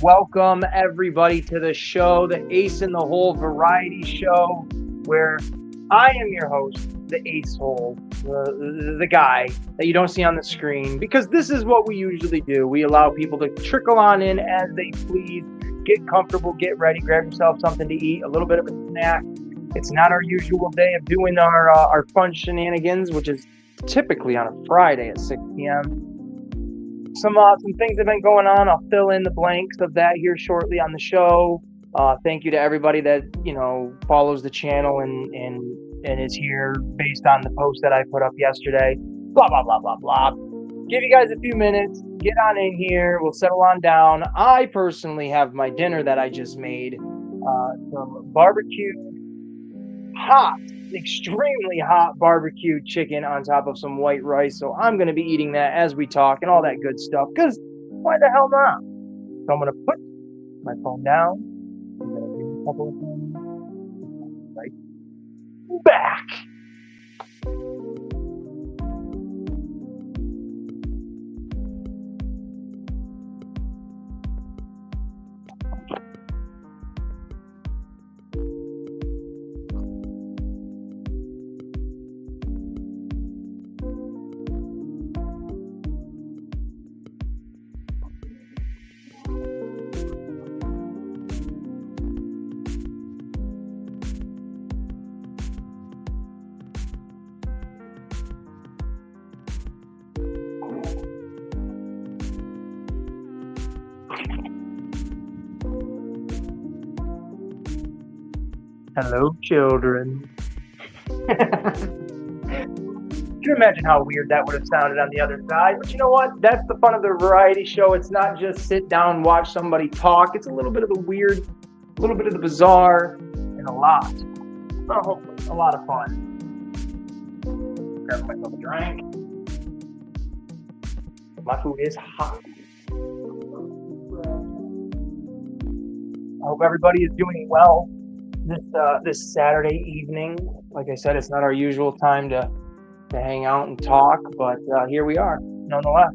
Welcome everybody to the show, the Ace in the Hole Variety Show, where I am your host, the Ace Hole, the guy that you don't see on the screen, because this is what we usually do. We allow people to trickle on in as they please, get comfortable, get ready, grab yourself something to eat, a little bit of a snack. It's not our usual day of doing our fun shenanigans, which is typically on a Friday at 6 p.m. Some things have been going on. I'll fill in the blanks of that here shortly on the show. Thank you to everybody that follows the channel and is here based on the post that I put up yesterday. Blah blah blah blah blah. Give you guys a few minutes. Get on in here. We'll settle on down. I personally have my dinner that I just made. Some barbecue, hot, extremely hot barbecued chicken on top of some white rice. So I'm going to be eating that as we talk and all that good stuff, because why the hell not? So I'm going to put my phone down. I'm going to do a couple of things right back. Hello, children. Can you imagine how weird that would have sounded on the other side? But you know what? That's the fun of the variety show. It's not just sit down, watch somebody talk. It's a little bit of the weird, a little bit of the bizarre, and a lot. Oh, hopefully, a lot of fun. Grab myself a drink. My food is hot. I hope everybody is doing well this Saturday evening. Like I said, it's not our usual time to hang out and talk, but here we are, nonetheless.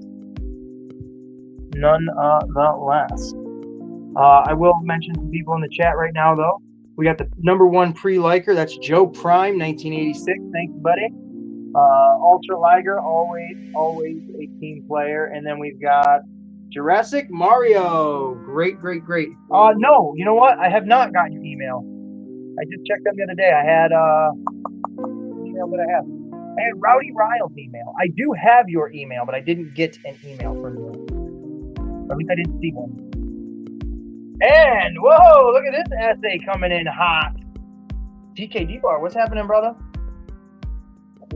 I will mention some people in the chat right now, though. We got the number one pre-liker. That's Joe Prime, 1986. Thanks, buddy. Ultra Liger, always a team player. And then we've got Jurassic Mario. Great. No, you know what? I have not gotten your email. I just checked them the other day. I had email that I have. I had Rowdy Ryle's email. I do have your email, but I didn't get an email from you. Or at least I didn't see one. And whoa, look at this essay coming in hot. DK D-Bar, what's happening, brother?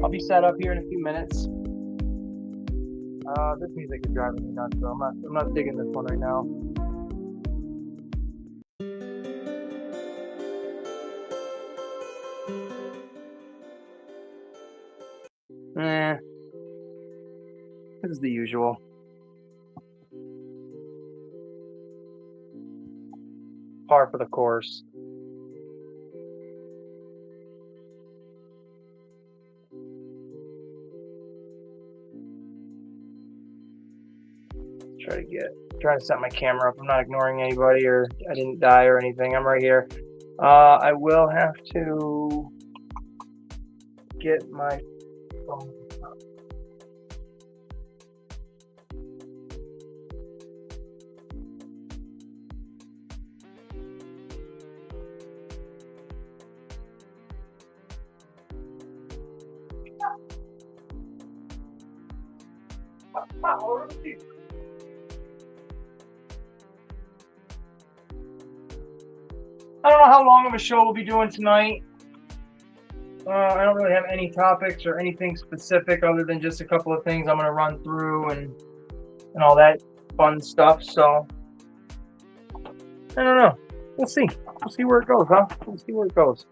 I'll be set up here in a few minutes. This music is driving me nuts, so I'm not digging this one right now. This is the usual. Par for the course. Try to set my camera up. I'm not ignoring anybody, or I didn't die or anything. I'm right here. I will have to get my phone up. I don't know how long of a show we'll be doing tonight. I don't really have any topics or anything specific other than just a couple of things I'm going to run through and all that fun stuff. So, I don't know. We'll see. We'll see where it goes, huh? We'll see where it goes.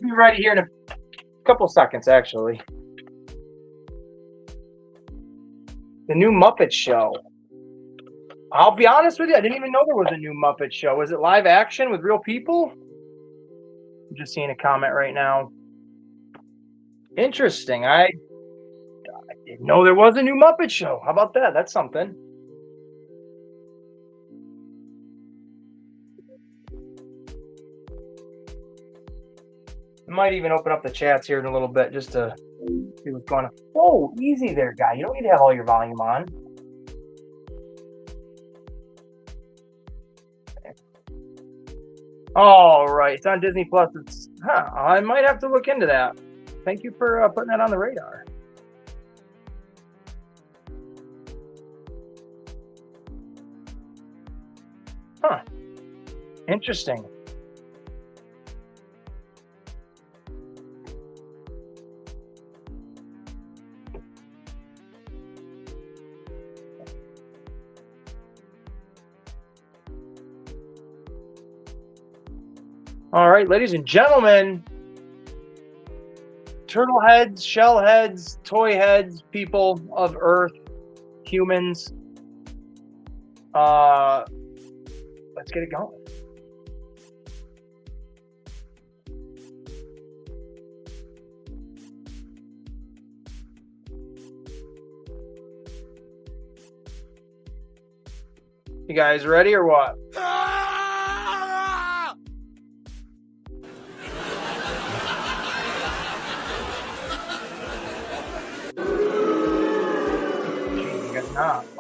Be ready here in a couple seconds, actually. The new Muppet Show. I'll be honest with you, I didn't even know there was a new Muppet Show. Was it live action with real people? I'm just seeing a comment right now. Interesting. I didn't know there was a new Muppet Show. How about that? That's something. I might even open up the chats here in a little bit just to see what's going on. Whoa, easy there, guy. You don't need to have all your volume on. All right, it's on Disney Plus. I might have to look into that. Thank you for putting that on the radar. Huh. Interesting. All right, ladies and gentlemen, turtle heads, shell heads, toy heads, people of Earth, humans. Let's get it going. You guys ready or what?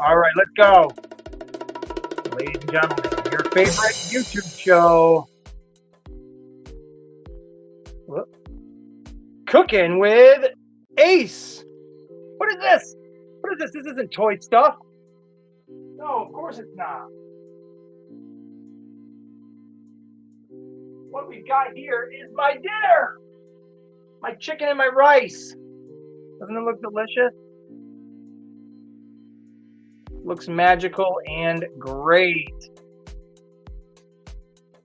All right, let's go. Ladies and gentlemen, your favorite YouTube show. Cooking with Ace. What is this? What is this? This isn't toy stuff. No, of course it's not. What we've got here is my dinner. My chicken and my rice. Doesn't it look delicious? Looks magical and great.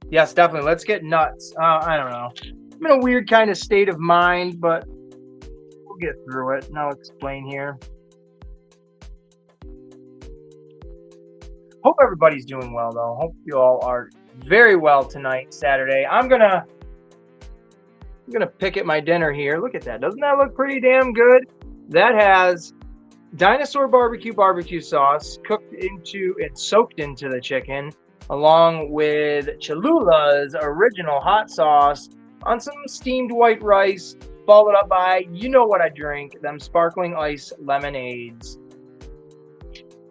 Yes, definitely. Let's get nuts. I don't know. I'm in a weird kind of state of mind, but we'll get through it. And I'll explain here. Hope everybody's doing well, though. Hope you all are very well tonight, Saturday. I'm gonna pick at my dinner here. Look at that. Doesn't that look pretty damn good? That has dinosaur barbecue sauce cooked into and soaked into the chicken, along with Cholula's original hot sauce on some steamed white rice, followed up by, you know what I drink, them sparkling ice lemonades.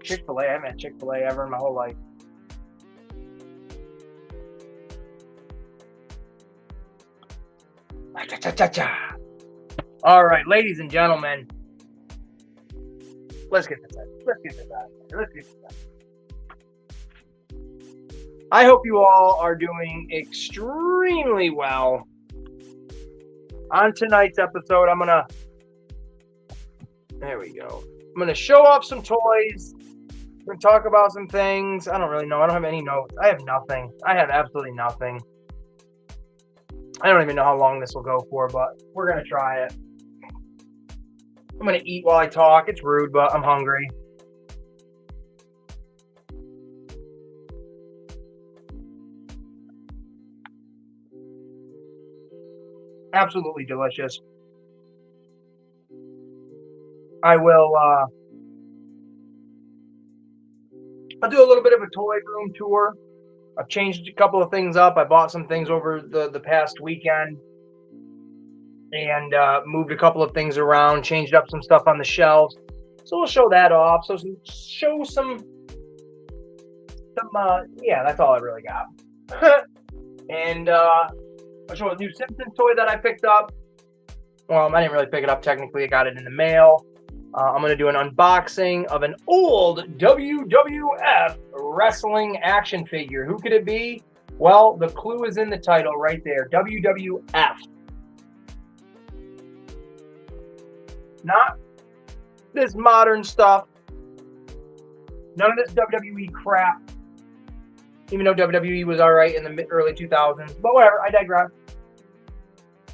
Chick-fil-A. I haven't had Chick-fil-A ever in my whole life. All right, ladies and gentlemen. Let's get this out. Let's get this out. I hope you all are doing extremely well. On tonight's episode, there we go. I'm going to show off some toys. We're going to talk about some things. I don't really know. I don't have any notes. I have nothing. I have absolutely nothing. I don't even know how long this will go for, but we're going to try it. I'm going to eat while I talk. It's rude, but I'm hungry. Absolutely delicious. I will, I'll do a little bit of a toy room tour. I've changed a couple of things up. I bought some things over the past weekend and moved a couple of things around, changed up some stuff on the shelves. So we'll show that off. So yeah, that's all I really got. And I'll show a new Simpsons toy that I picked up. Well, I didn't really pick it up technically. I got it in the mail. I'm going to do an unboxing of an old WWF wrestling action figure. Who could it be? Well, the clue is in the title right there. WWF. Not this modern stuff. None of this WWE crap. even though WWE was all right in the early 2000s. But whatever, I digress.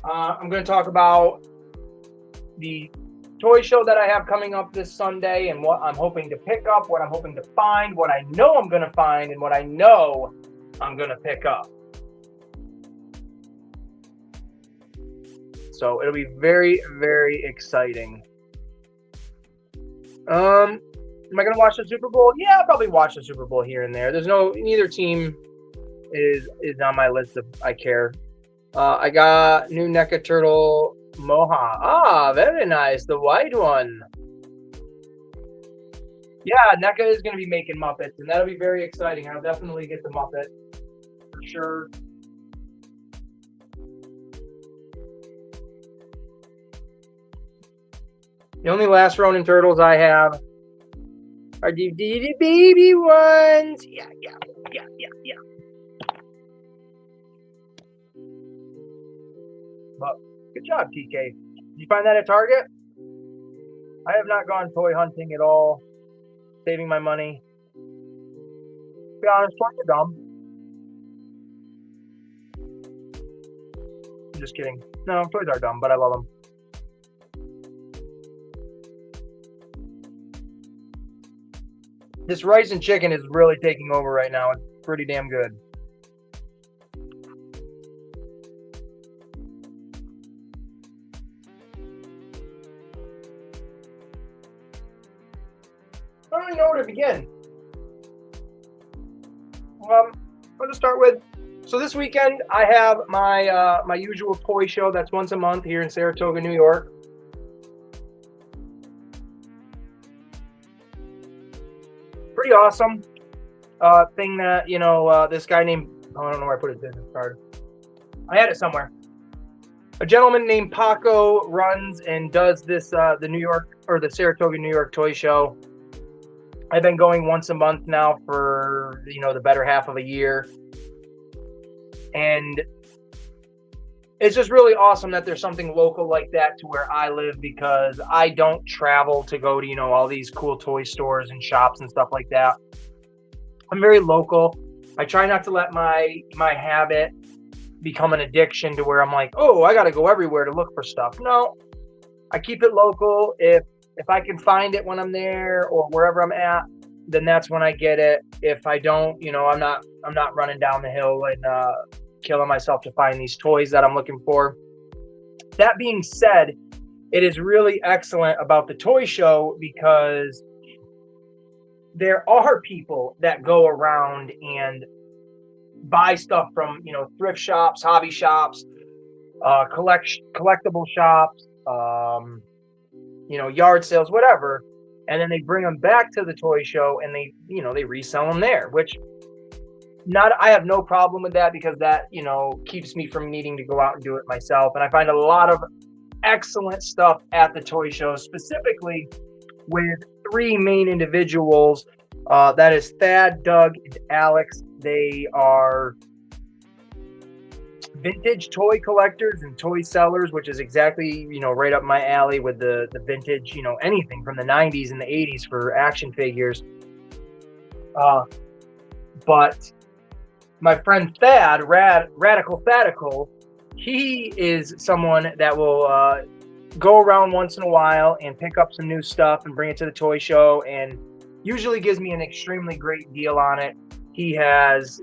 I'm going to talk about the toy show that I have coming up this Sunday and what I'm hoping to pick up, what I'm hoping to find, what I know I'm going to find, and what I know I'm going to pick up. So it'll be very, very exciting. Am I going to watch the Super Bowl? Yeah, I'll probably watch the Super Bowl here and there. Neither team is on my list of I care. I got new NECA Turtle Moha. Ah, very nice. The white one. Yeah, NECA is going to be making Muppets, and that'll be very exciting. I'll definitely get the Muppet for sure. The only last Ronin Turtles I have are the baby ones. Yeah. But good job, TK. Did you find that at Target? I have not gone toy hunting at all. Saving my money. To be honest, toys are dumb. I'm just kidding. No, toys are dumb, but I love them. This rice and chicken is really taking over right now. It's pretty damn good. I don't even know where to begin. I'll just start with. So this weekend I have my my usual toy show that's once a month here in Saratoga, New York. Pretty awesome thing that this guy named I don't know where I put his business card. I had it somewhere. A gentleman named Paco runs and does this the New York or the Saratoga, New York toy show. I've been going once a month now for the better half of a year, and it's just really awesome that there's something local like that to where I live, because I don't travel to go to all these cool toy stores and shops and stuff like that. I'm very local. I try not to let my habit become an addiction to where I'm like, oh, I got to go everywhere to look for stuff. No, I keep it local. If I can find it when I'm there or wherever I'm at, then that's when I get it. If I don't, I'm not running down the hill and killing myself to find these toys that I'm looking for. That being said, it is really excellent about the toy show because there are people that go around and buy stuff from thrift shops, hobby shops, collectible shops, yard sales, whatever, and then they bring them back to the toy show and they resell them there, which I have no problem with that, because that keeps me from needing to go out and do it myself. And I find a lot of excellent stuff at the toy show, specifically with three main individuals. That is Thad, Doug, and Alex. They are vintage toy collectors and toy sellers, which is exactly right up my alley with the vintage, anything from the 90s and the 80s for action figures. But my friend Thad, Radical Thadical, he is someone that will go around once in a while and pick up some new stuff and bring it to the toy show, and usually gives me an extremely great deal on it. He has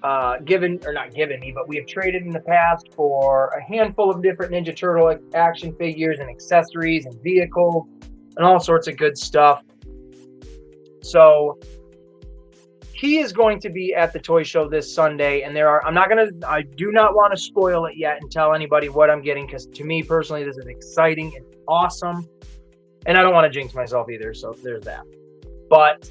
not given me, but we have traded in the past for a handful of different Ninja Turtle action figures and accessories and vehicles and all sorts of good stuff. So he is going to be at the toy show this Sunday, and I do not want to spoil it yet and tell anybody what I'm getting, because to me personally, this is exciting and awesome, and I don't want to jinx myself either, so there's that. But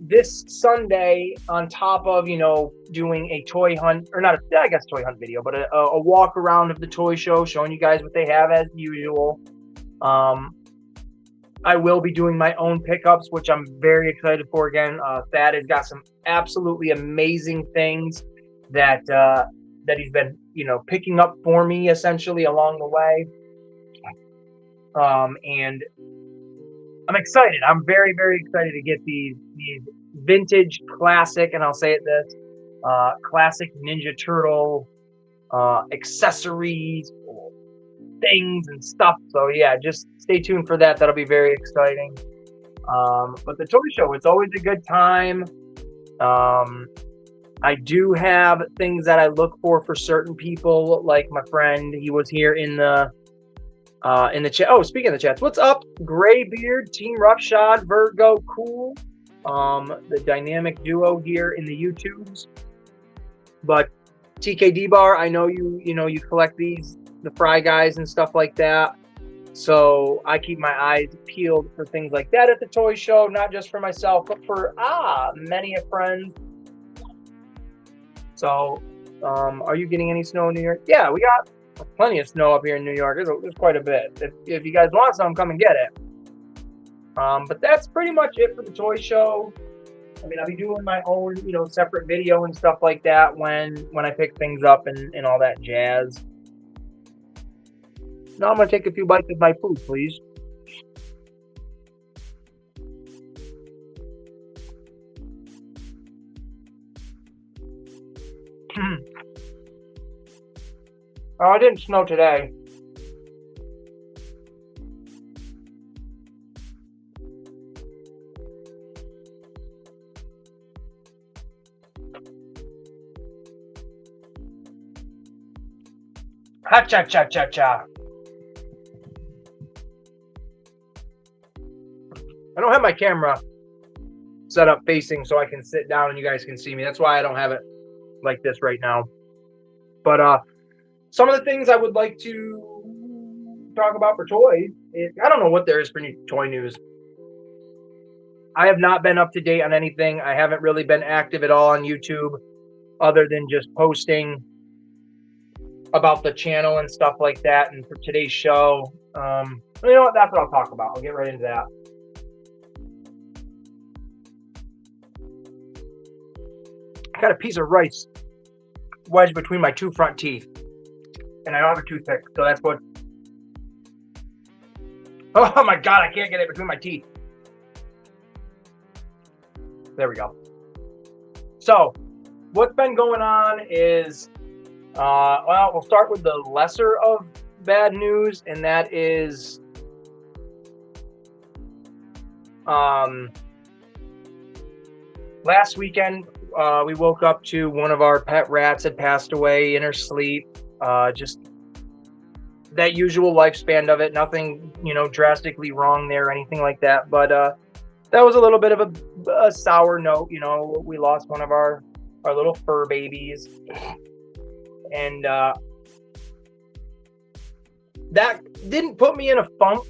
this Sunday, on top of doing a toy hunt, or not toy hunt video, but a walk around of the toy show, showing you guys what they have as usual, I will be doing my own pickups, which I'm very excited for. Again, Thad has got some absolutely amazing things that he's been picking up for me essentially along the way, and I'm excited. I'm very, very excited to get these vintage classic, and I'll say it this, classic Ninja Turtle accessories, things and stuff. So yeah, just stay tuned for that. That'll be very exciting. But the toy show, it's always a good time. I do have things that I look for certain people, like my friend. He was here in the chat. Oh, speaking of the chats, what's up, Graybeard, Team Roughshod, Virgo, Cool, the dynamic duo here in the YouTubes. But TKD Bar, I know you collect these, the Fry Guys and stuff like that. So I keep my eyes peeled for things like that at the toy show, not just for myself, but for many friends. So, are you getting any snow in New York? Yeah, we got plenty of snow up here in New York. There's quite a bit. If you guys want some, come and get it. But that's pretty much it for the toy show. I mean, I'll be doing my own, separate video and stuff like that when I pick things up and all that jazz. Now I'm gonna take a few bites of my food, please. Oh, it didn't snow today. Ha cha cha cha cha. I don't have my camera set up facing so I can sit down and you guys can see me. That's why I don't have it like this right now. But some of the things I would like to talk about for toys, I don't know what there is for new toy news. I have not been up to date on anything. I haven't really been active at all on YouTube other than just posting about the channel and stuff like that. And for today's show, you know what? That's what I'll talk about. I'll get right into that. I got a piece of rice wedged between my two front teeth. And I don't have a toothpick, so that's what... Oh my God, I can't get it between my teeth. There we go. So, what's been going on is... well, we'll start with the lesser of bad news, and that is... last weekend, we woke up to one of our pet rats had passed away in her sleep. Just that usual lifespan of it. Nothing, drastically wrong there or anything like that. But that was a little bit of a sour note. We lost one of our little fur babies. And that didn't put me in a funk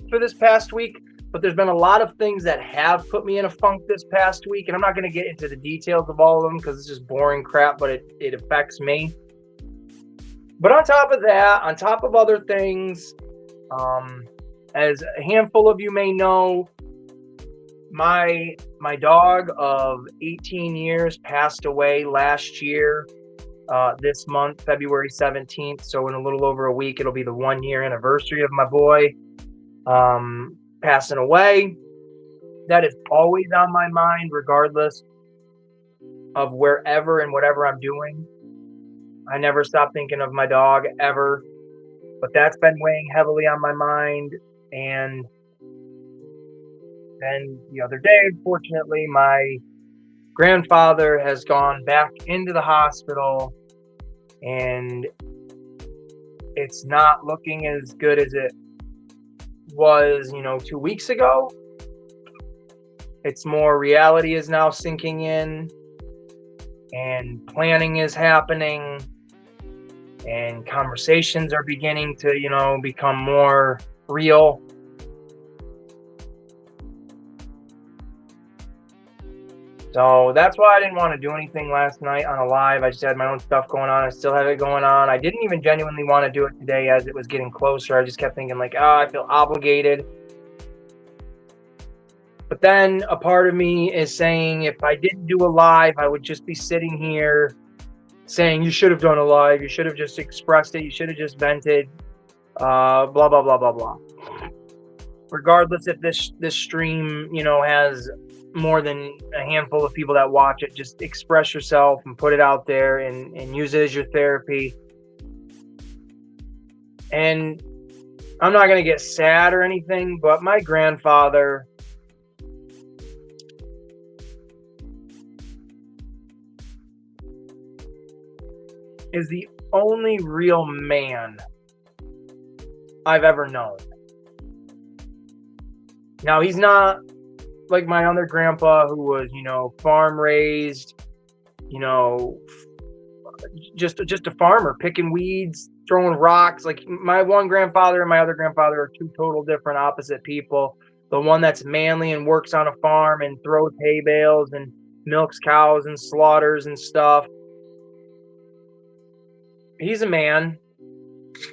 for this past week. But there's been a lot of things that have put me in a funk this past week. And I'm not going to get into the details of all of them because it's just boring crap, but it affects me. But on top of that, on top of other things, as a handful of you may know, my dog of 18 years passed away last year, this month, February 17th. So in a little over a week, it'll be the 1-year anniversary of my boy passing away. That is always on my mind, regardless of wherever and whatever I'm doing. I never stop thinking of my dog, ever. But that's been weighing heavily on my mind. And then the other day, unfortunately, my grandfather has gone back into the hospital. And it's not looking as good as it was, 2 weeks ago. It's more reality is now sinking in. And planning is happening. And conversations are beginning to, become more real. So that's why I didn't want to do anything last night on a live. I just had my own stuff going on. I still have it going on. I didn't even genuinely want to do it today as it was getting closer. I just kept thinking like, I feel obligated. But then a part of me is saying if I didn't do a live, I would just be sitting here saying you should have done a live. You should have just expressed it. You should have just vented. Blah, blah, blah, blah, blah. Regardless if this stream, has more than a handful of people that watch it. Just express yourself and put it out there and use it as your therapy. And I'm not going to get sad or anything, but my grandfather is the only real man I've ever known. Now, he's not like my other grandpa who was, farm raised, just a farmer, picking weeds, throwing rocks. Like, my one grandfather and my other grandfather are two total different opposite people. The one that's manly and works on a farm and throws hay bales and milks cows and slaughters and stuff. He's a man,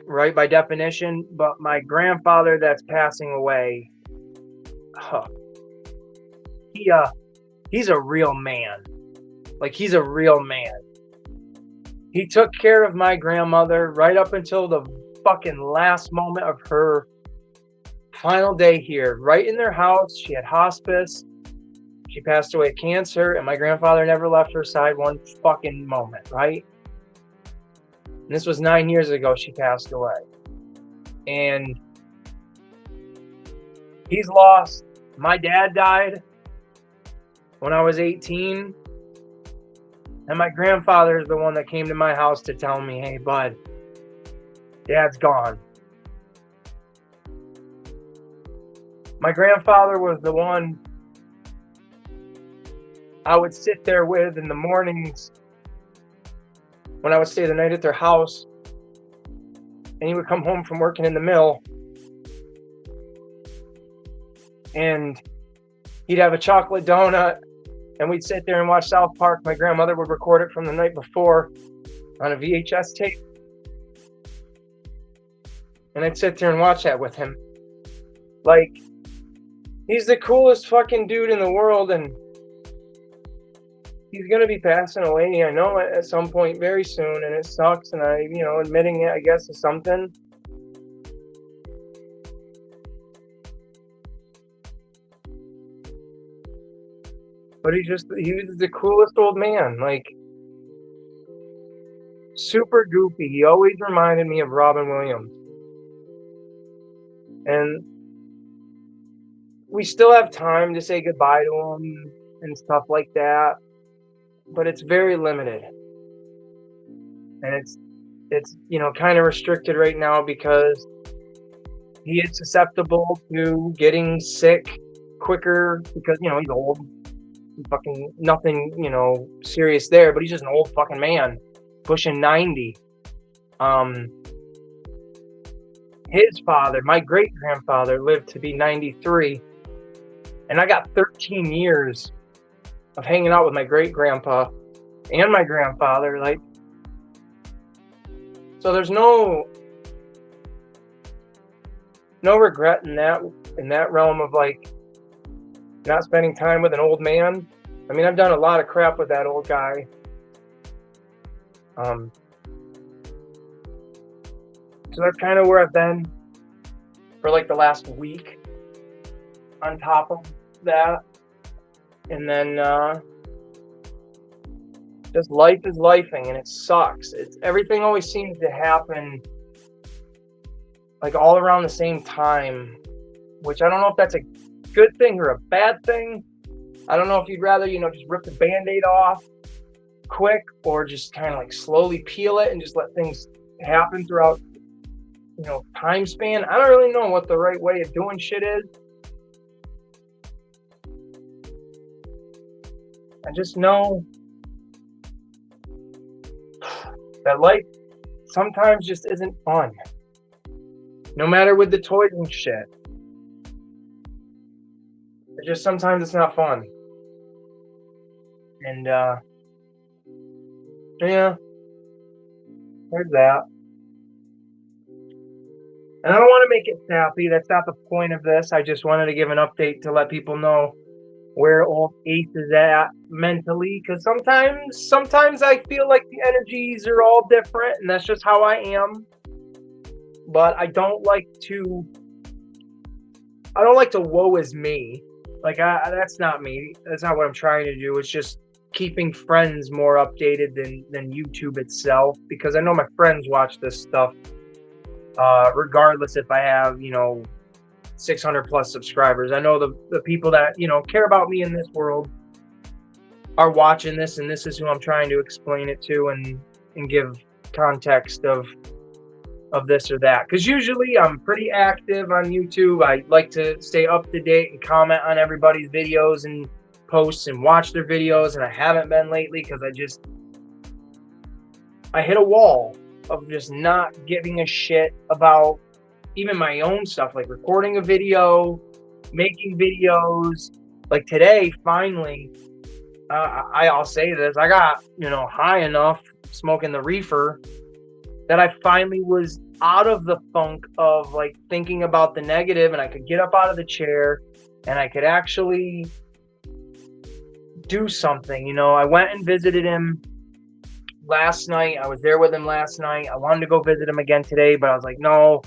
right, by definition. But my grandfather that's passing away, he's a real man. Like, he's a real man. He took care of my grandmother right up until the fucking last moment of her final day here, right in their house. She had hospice. She passed away of cancer, and my grandfather never left her side one fucking moment, right? And this was 9 years ago she passed away. And he's lost. My dad died when I was 18. And my grandfather is the one that came to my house to tell me, hey, bud, Dad's gone. My grandfather was the one I would sit there with in the mornings when I would stay the night at their house. And he would come home from working in the mill. And he'd have a chocolate donut. And we'd sit there and watch South Park. My grandmother would record it from the night before on a VHS tape. And I'd sit there and watch that with him. Like, he's the coolest fucking dude in the world, and he's going to be passing away, I know, at some point very soon, and it sucks, and admitting it, I guess, is something. But he was the coolest old man, like, super goofy. He always reminded me of Robin Williams. And we still have time to say goodbye to him and stuff like that, but it's very limited. And it's kind of restricted right now because he is susceptible to getting sick quicker because, he's old. Fucking nothing, serious there, but he's just an old fucking man, pushing 90. His father, my great-grandfather, lived to be 93, and I got 13 years of hanging out with my great-grandpa and my grandfather, like, so there's no regret in that realm of, like, not spending time with an old man. I mean, I've done a lot of crap with that old guy. So that's kind of where I've been for like the last week on top of that. And then just life is lifing, and it sucks. Everything always seems to happen like all around the same time, which I don't know if that's a good thing or a bad thing. I don't know if you'd rather, just rip the Band-Aid off quick, or just kind of like slowly peel it and just let things happen throughout, time span. I don't really know what the right way of doing shit is. I just know that life sometimes just isn't fun. No matter with the toys and shit. Just sometimes it's not fun. And yeah, there's that. And I don't want to make it sappy. That's not the point of this. I just wanted to give an update to let people know where old Ace is at mentally, because sometimes I feel like the energies are all different, and that's just how I am. But I don't like to woe is me. Like, that's not me. That's not what I'm trying to do. It's just keeping friends more updated than YouTube itself, because I know my friends watch this stuff, regardless if I have, 600 plus subscribers. I know the people that, care about me in this world are watching this, and this is who I'm trying to explain it to and give context of this or that. Because usually I'm pretty active on YouTube. I like to stay up to date and comment on everybody's videos and posts and watch their videos, and I haven't been lately because I hit a wall of just not giving a shit about even my own stuff, like recording a video, making videos. Like today, finally, I'll say this, I got, high enough smoking the reefer that I finally was out of the funk of like thinking about the negative, and I could get up out of the chair and I could actually do something. I went and visited him last night. I was there with him last night. I wanted to go visit him again today, but I was like, no,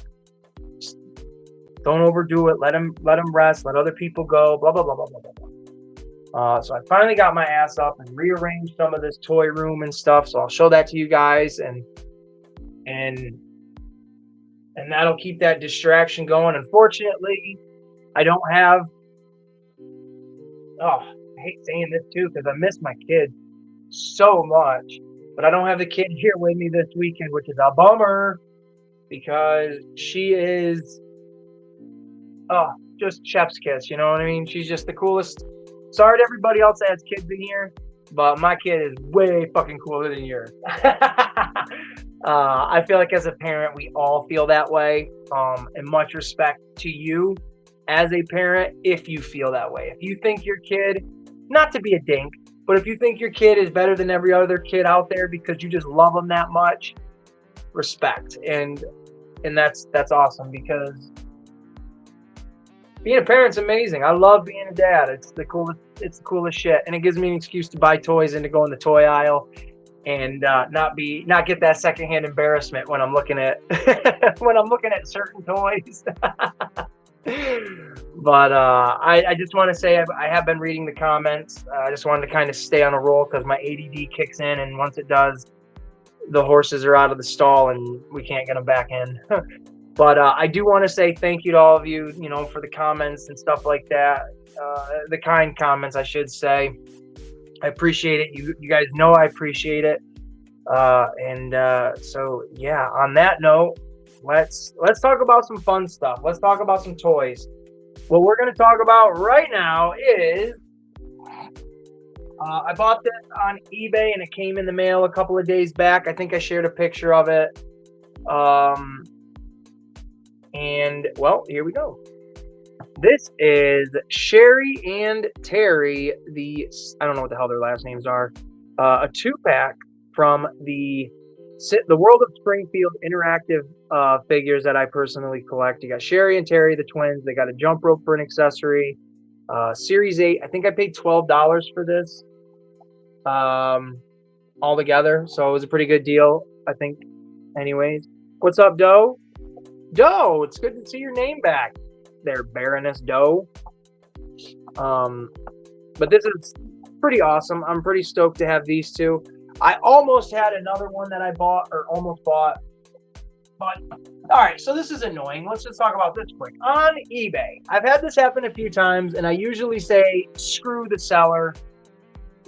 don't overdo it. Let him rest. Let other people go. Blah, blah, blah, blah, blah, blah. So I finally got my ass up and rearranged some of this toy room and stuff. So I'll show that to you guys, and that'll keep that distraction going. Unfortunately, I don't have, I hate saying this too, because I miss my kid so much, but I don't have the kid here with me this weekend, which is a bummer, because she is, just chef's kiss, you know what I mean? She's just the coolest. Sorry to everybody else that has kids in here, but my kid is way fucking cooler than yours. I feel like as a parent, we all feel that way. And much respect to you as a parent if you feel that way. If you think your kid, not to be a dink, but if you think your kid is better than every other kid out there because you just love them that much, respect. And that's awesome, because being a parent's amazing. I love being a dad. It's the coolest shit. And it gives me an excuse to buy toys and to go in the toy aisle and not get that secondhand embarrassment when I'm looking at certain toys. But I just want to say I have been reading the comments. I just wanted to kind of stay on a roll because my ADD kicks in, and once it does, the horses are out of the stall and we can't get them back in. But I do want to say thank you to all of you, for the comments and stuff like that. The kind comments, I should say. I appreciate it. You guys know I appreciate it. So yeah, on that note, let's talk about some fun stuff. Let's talk about some toys. What we're going to talk about right now is I bought this on eBay and it came in the mail a couple of days back. I think I shared a picture of it. And well, here we go. This is Sherry and Terry, I don't know what the hell their last names are, a 2-pack from the World of Springfield interactive figures that I personally collect. You got Sherry and Terry, the twins. They got a jump rope for an accessory. Series 8. I think I paid $12 for this all together. So it was a pretty good deal, I think. Anyways, what's up, Doe? Doe, it's good to see your name back there, Baroness Doe. But this is pretty awesome. I'm pretty stoked to have these two. I almost had another one that I bought, or almost bought. But, all right, so this is annoying. Let's just talk about this quick. On eBay, I've had this happen a few times, and I usually say, screw the seller.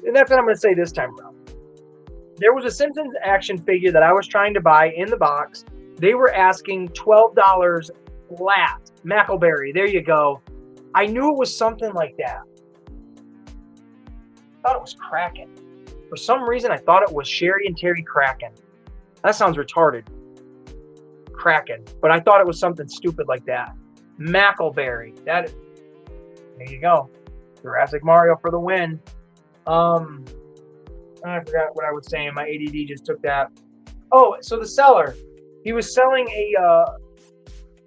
And that's what I'm going to say this time around. There was a Simpsons action figure that I was trying to buy in the box. They were asking $12 flat. Mackleberry, there you go. I knew it was something like that. I thought it was Kraken. For some reason, I thought it was Sherry and Terry Kraken. That sounds retarded. Kraken. But I thought it was something stupid like that. Mackleberry. There you go. Jurassic Mario for the win. I forgot what I was saying. My ADD just took that. Oh, so the seller, he was selling a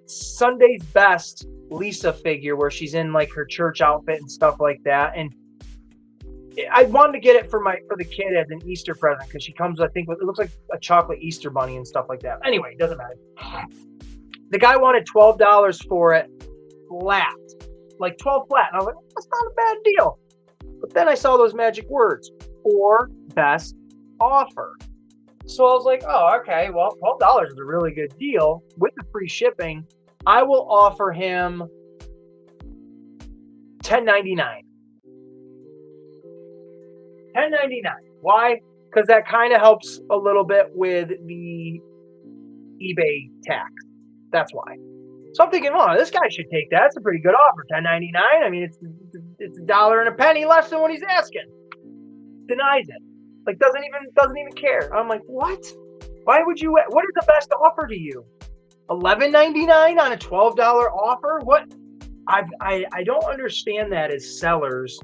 Sunday's Best Lisa figure where she's in like her church outfit and stuff like that. And I wanted to get it for the kid as an Easter present because she comes, I think, with, it looks like a chocolate Easter bunny and stuff like that. Anyway, it doesn't matter. The guy wanted $12 for it flat. like 12 flat. And I was like, that's not a bad deal. But then I saw those magic words, or best offer. So I was like, oh, okay, well, $12 is a really good deal with the free shipping. I will offer him $10.99. $10.99. Why? Because that kind of helps a little bit with the eBay tax. That's why. So I'm thinking, oh, this guy should take that. That's a pretty good offer. $10.99. I mean, it's $1.01 less than what he's asking. Denies it. Like doesn't even care. I'm like, what? Why would you? What is the best offer to you? $11.99 on a $12 offer? What? I don't understand that as sellers.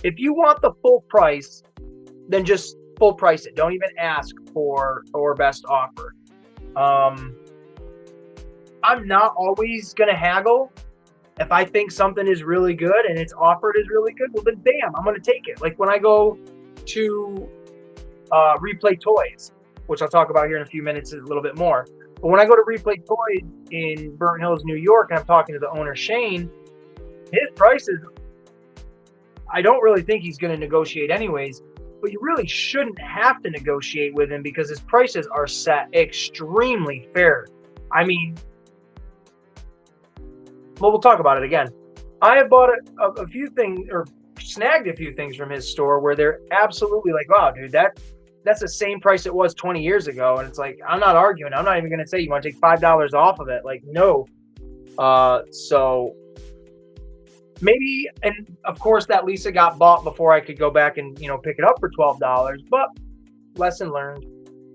If you want the full price, then just full price it. Don't even ask for or best offer. I'm not always gonna haggle. If I think something is really good and its offered is really good, well then bam, I'm gonna take it. Like when I go to Replay Toys, which I'll talk about here in a few minutes a little bit more. But when I go to Replay Toys in Burnt Hills, New York, and I'm talking to the owner, Shane, his prices, I don't really think he's going to negotiate anyways, but you really shouldn't have to negotiate with him because his prices are set extremely fair. I mean, well, we'll talk about it again. I have bought a few things, or snagged a few things from his store where they're absolutely like, wow, dude, that's the same price it was 20 years ago. And it's like, I'm not arguing. I'm not even going to say you want to take $5 off of it. Like, no. So maybe, and of course that Lisa got bought before I could go back and, pick it up for $12, but lesson learned.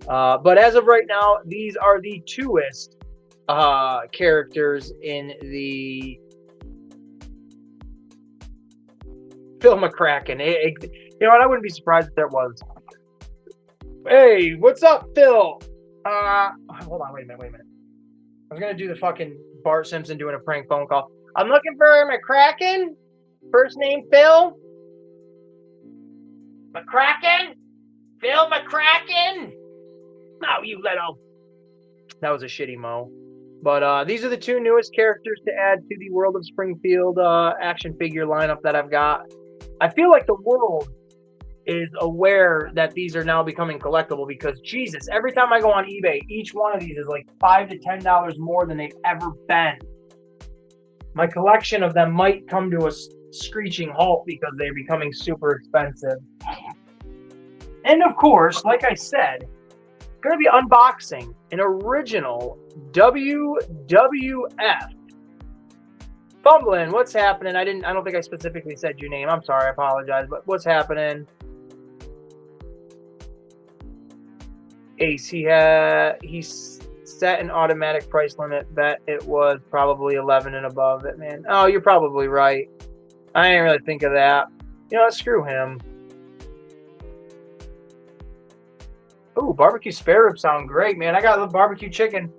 But as of right now, these are the twoest characters in the Phil McCracken. And I wouldn't be surprised if there was. Hey, what's up, Phil? Hold on, wait a minute. I was gonna do the fucking Bart Simpson doing a prank phone call. I'm looking for McCracken. First name Phil. McCracken? Phil McCracken? No, you little. That was a shitty mo. But these are the two newest characters to add to the World of Springfield action figure lineup that I've got. I feel like the world is aware that these are now becoming collectible because, Jesus, every time I go on eBay, each one of these is like $5 to $10 more than they've ever been. My collection of them might come to a screeching halt because they're becoming super expensive. And of course, like I said, I'm going to be unboxing an original WWF. Fumbling, what's happening? I don't think I specifically said your name. I'm sorry, I apologize, but what's happening? Ace, he's set an automatic price limit. Bet it was probably 11 and above it, man. Oh, you're probably right. I didn't really think of that. Screw him. Ooh, barbecue spare ribs sound great, man. I got a little barbecue chicken.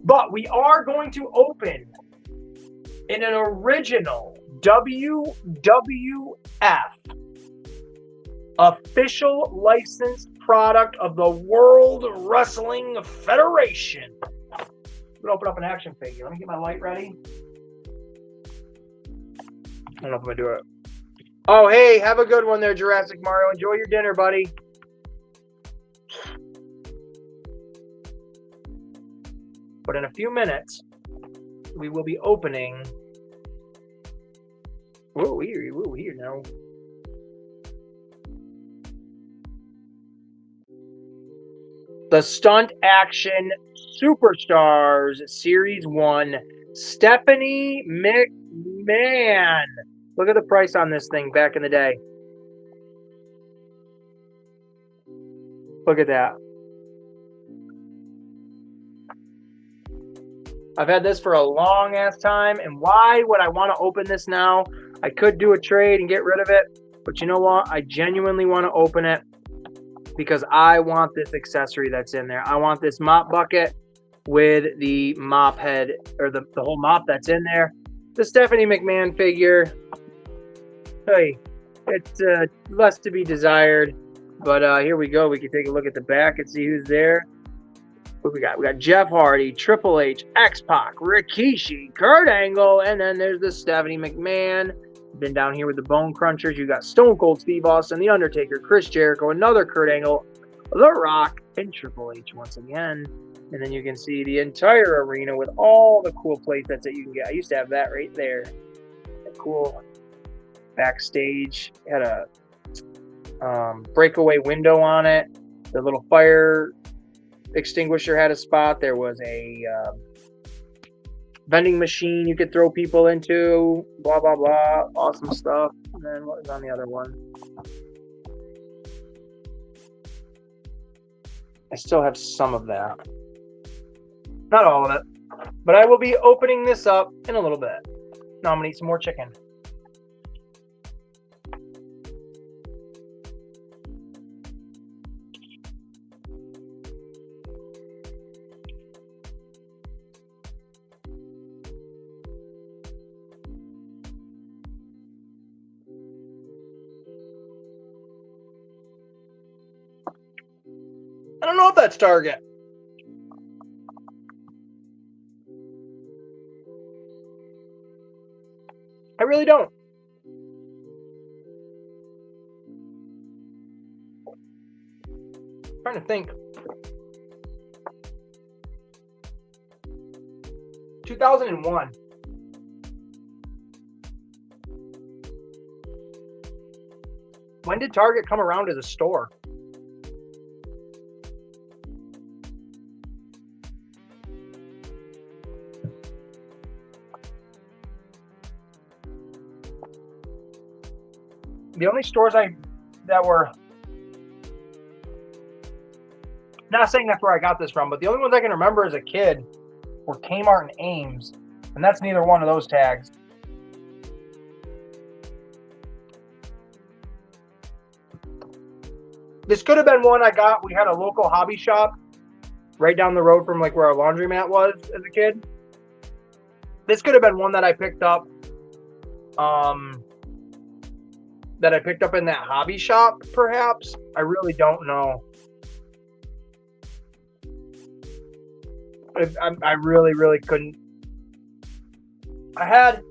But we are going to open in an original WWF official licensed product of the World Wrestling Federation. I'm gonna open up an action figure. Let me get my light ready. I don't know if I'm gonna do it. Oh, hey, have a good one there, Jurassic Mario. Enjoy your dinner, buddy. But in a few minutes, we will be opening. Whoa, here now. The Stunt Action Superstars Series 1, Stephanie McMahon. Look at the price on this thing back in the day. Look at that. I've had this for a long ass time, and why would I want to open this now? I could do a trade and get rid of it, but you know what? I genuinely want to open it because I want this accessory that's in there. I want this mop bucket with the mop head, or the whole mop that's in there. The Stephanie McMahon figure. Hey, it's less to be desired, but here we go. We can take a look at the back and see who's there. What we got? We got Jeff Hardy, Triple H, X-Pac, Rikishi, Kurt Angle, and then there's the Stephanie McMahon. Been down here with the Bone Crunchers. You got Stone Cold Steve Austin, The Undertaker, Chris Jericho, another Kurt Angle, The Rock, and Triple H once again. And then you can see the entire arena with all the cool playsets that you can get. I used to have that right there. A cool backstage. Had a breakaway window on it. The little fire extinguisher had a spot. There was a vending machine you could throw people into. Blah, blah, blah. Awesome stuff. And then what was on the other one? I still have some of that. Not all of it. But I will be opening this up in a little bit. Now I'm going to eat some more chicken. I don't know if that's Target. I really don't. I'm trying to think. 2001. When did Target come around as a store? The only stores that were, not saying that's where I got this from, but the only ones I can remember as a kid were Kmart and Ames, and that's neither one of those tags. This could have been one I got. We had a local hobby shop right down the road from like where our laundromat was as a kid. This could have been one that I picked up. That I picked up in that hobby shop, perhaps. I really don't know. I really, really couldn't. I have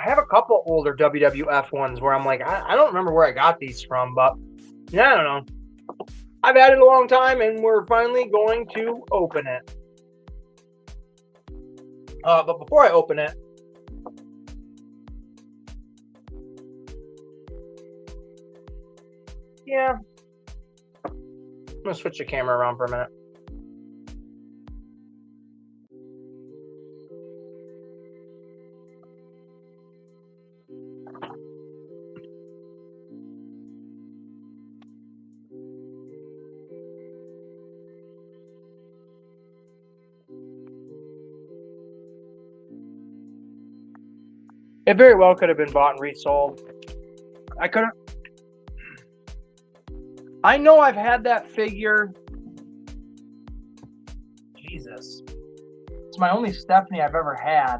a couple older WWF ones where I'm like, I don't remember where I got these from, but yeah, I don't know. I've had it a long time, and we're finally going to open it. But before I open it, yeah, I'm gonna switch the camera around for a minute. It very well could have been bought and resold. I know I've had that figure. Jesus. It's my only Stephanie I've ever had.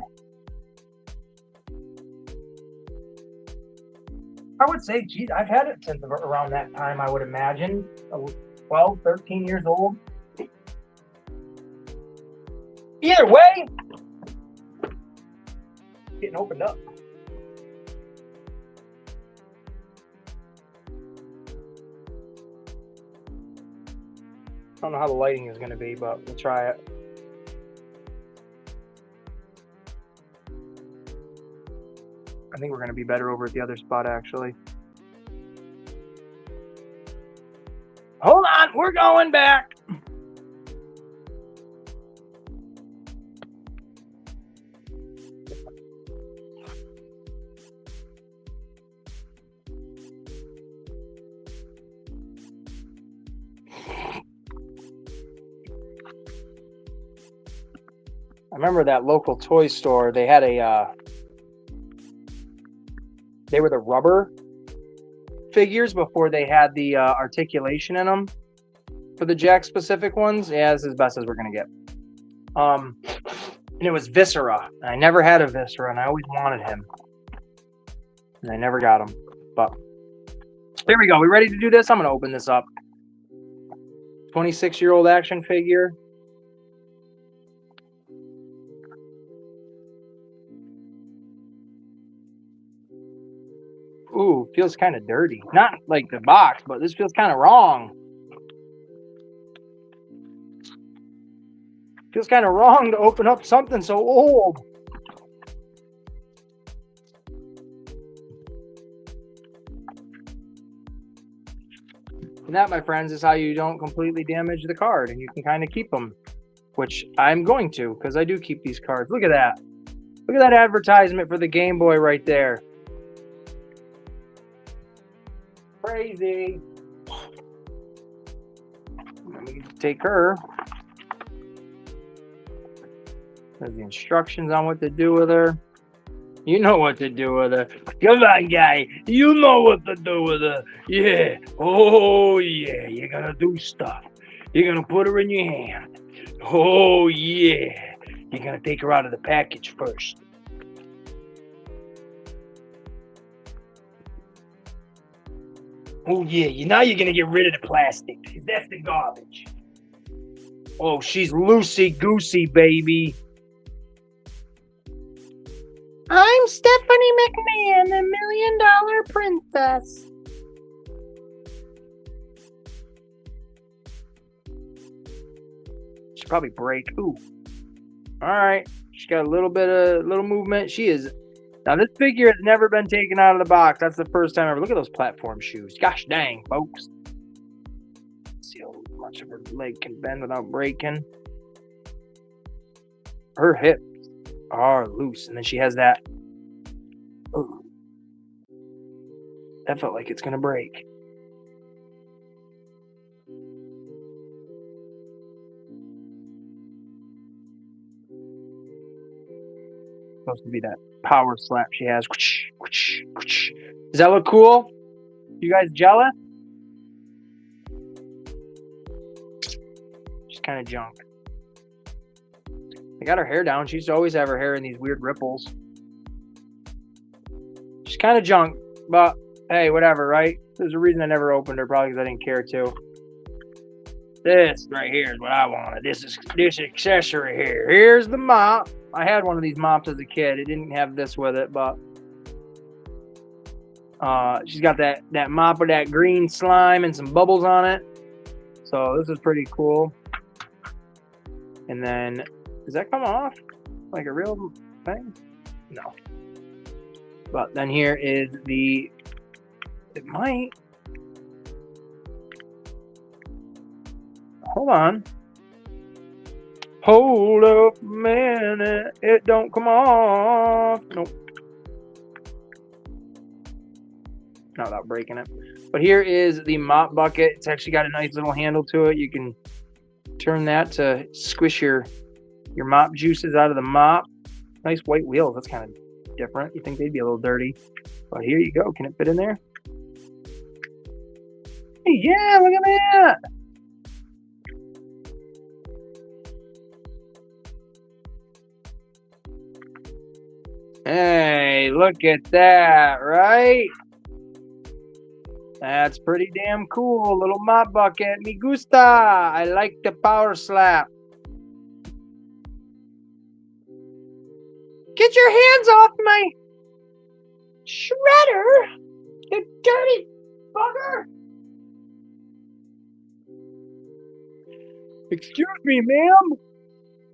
I would say, geez, I've had it since around that time, I would imagine. 12, 13 years old. Either way, getting opened up. I don't know how the lighting is going to be, but we'll try it. I think we're going to be better over at the other spot, actually. Hold on, we're going back. I remember that local toy store. They had they were the rubber figures before they had the articulation in them for the Jakks Pacific ones. Yeah, this is as best as we're gonna get. And it was Viscera. I never had a Viscera, and I always wanted him, and I never got him. But there we go. We ready to do this? I'm gonna open this up. 26-year-old action figure. Ooh, feels kind of dirty. Not like the box, but this feels kind of wrong. Feels kind of wrong to open up something so old. And that, my friends, is how you don't completely damage the card, and you can kind of keep them, which I'm going to, because I do keep these cards. Look at that. Look at that advertisement for the Game Boy right there. Crazy. Let me take her. There's the instructions on what to do with her. You know what to do with her. Come on, guy. You know what to do with her. Yeah. Oh, yeah. You're going to do stuff. You're going to put her in your hand. Oh, yeah. You're going to take her out of the package first. Oh, yeah. Now you're going to get rid of the plastic. That's the garbage. Oh, she's loosey-goosey, baby. I'm Stephanie McMahon, the $1 Million Princess. She'll probably break. Ooh. All right. She's got a little bit of movement. She is. Now, this figure has never been taken out of the box. That's the first time ever. Look at those platform shoes. Gosh dang, folks. Let's see how much of her leg can bend without breaking. Her hips are loose, and then she has that. Ooh. That felt like it's gonna break. Supposed to be that power slap she has. Does that look cool? You guys jealous? She's kind of junk. I got her hair down. She used to always have her hair in these weird ripples. She's kind of junk, but hey, whatever, right? There's a reason I never opened her, probably because I didn't care to. This right here is what I wanted. This accessory here. Here's the mop. I had one of these mops as a kid. It didn't have this with it, but she's got that mop with that green slime and some bubbles on it. So this is pretty cool. And then, does that come off like a real thing? No. But then here is it might. Hold on. Hold up a minute. It don't come off. Nope. Not without breaking it. But here is the mop bucket. It's actually got a nice little handle to it. You can turn that to squish your mop juices out of the mop. Nice white wheels. That's kind of different. You think they'd be a little dirty. But here you go. Can it fit in there? Hey, yeah, look at that. Hey, look at that, right? That's pretty damn cool. Little mop bucket. Me gusta. I like the power slap. Get your hands off my shredder, you dirty bugger. Excuse me, ma'am.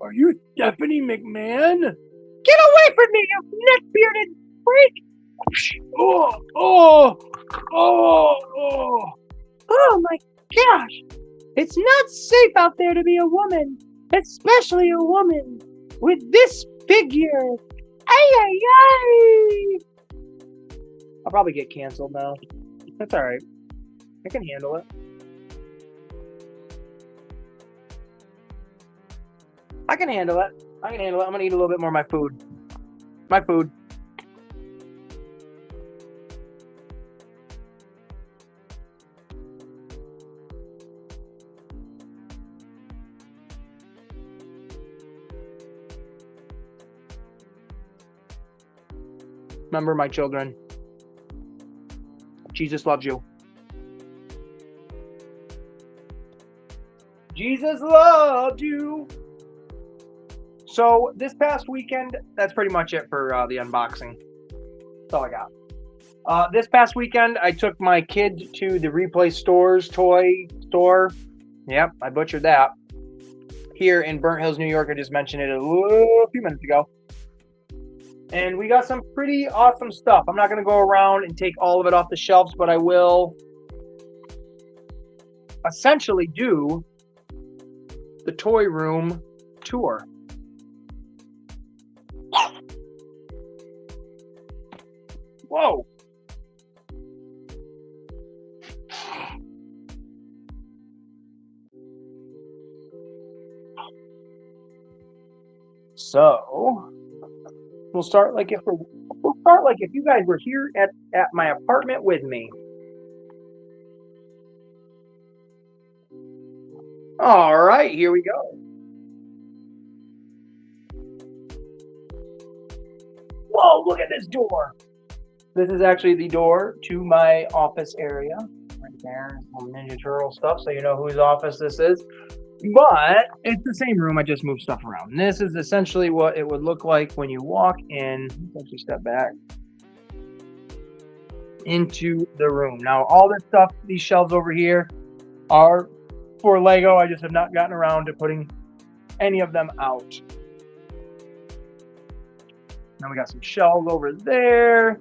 Are you Stephanie McMahon? Get away from me, you neck-bearded freak! Oh my gosh! It's not safe out there to be a woman, especially a woman with this figure. Ay. I'll probably get canceled now. That's all right. I can handle it. I can handle it. I'm gonna eat a little bit more of my food. Remember, my children, Jesus loves you. Jesus loved you. So this past weekend, that's pretty much it for the unboxing. That's all I got. This past weekend, I took my kids to the Replay Stores toy store. Yep, I butchered that. Here in Burnt Hills, New York. I just mentioned it a few minutes ago. And we got some pretty awesome stuff. I'm not going to go around and take all of it off the shelves, but I will essentially do the toy room tour. Whoa. So we'll start like if you guys were here at my apartment with me. All right, here we go. Whoa, look at this door. This is actually the door to my office area. Right there, some Ninja Turtle stuff, so you know whose office this is. But it's the same room, I just moved stuff around. And this is essentially what it would look like when you walk in. Let's actually step back into the room. Now, all this stuff, these shelves over here, are for Lego. I just have not gotten around to putting any of them out. Now we got some shelves over there.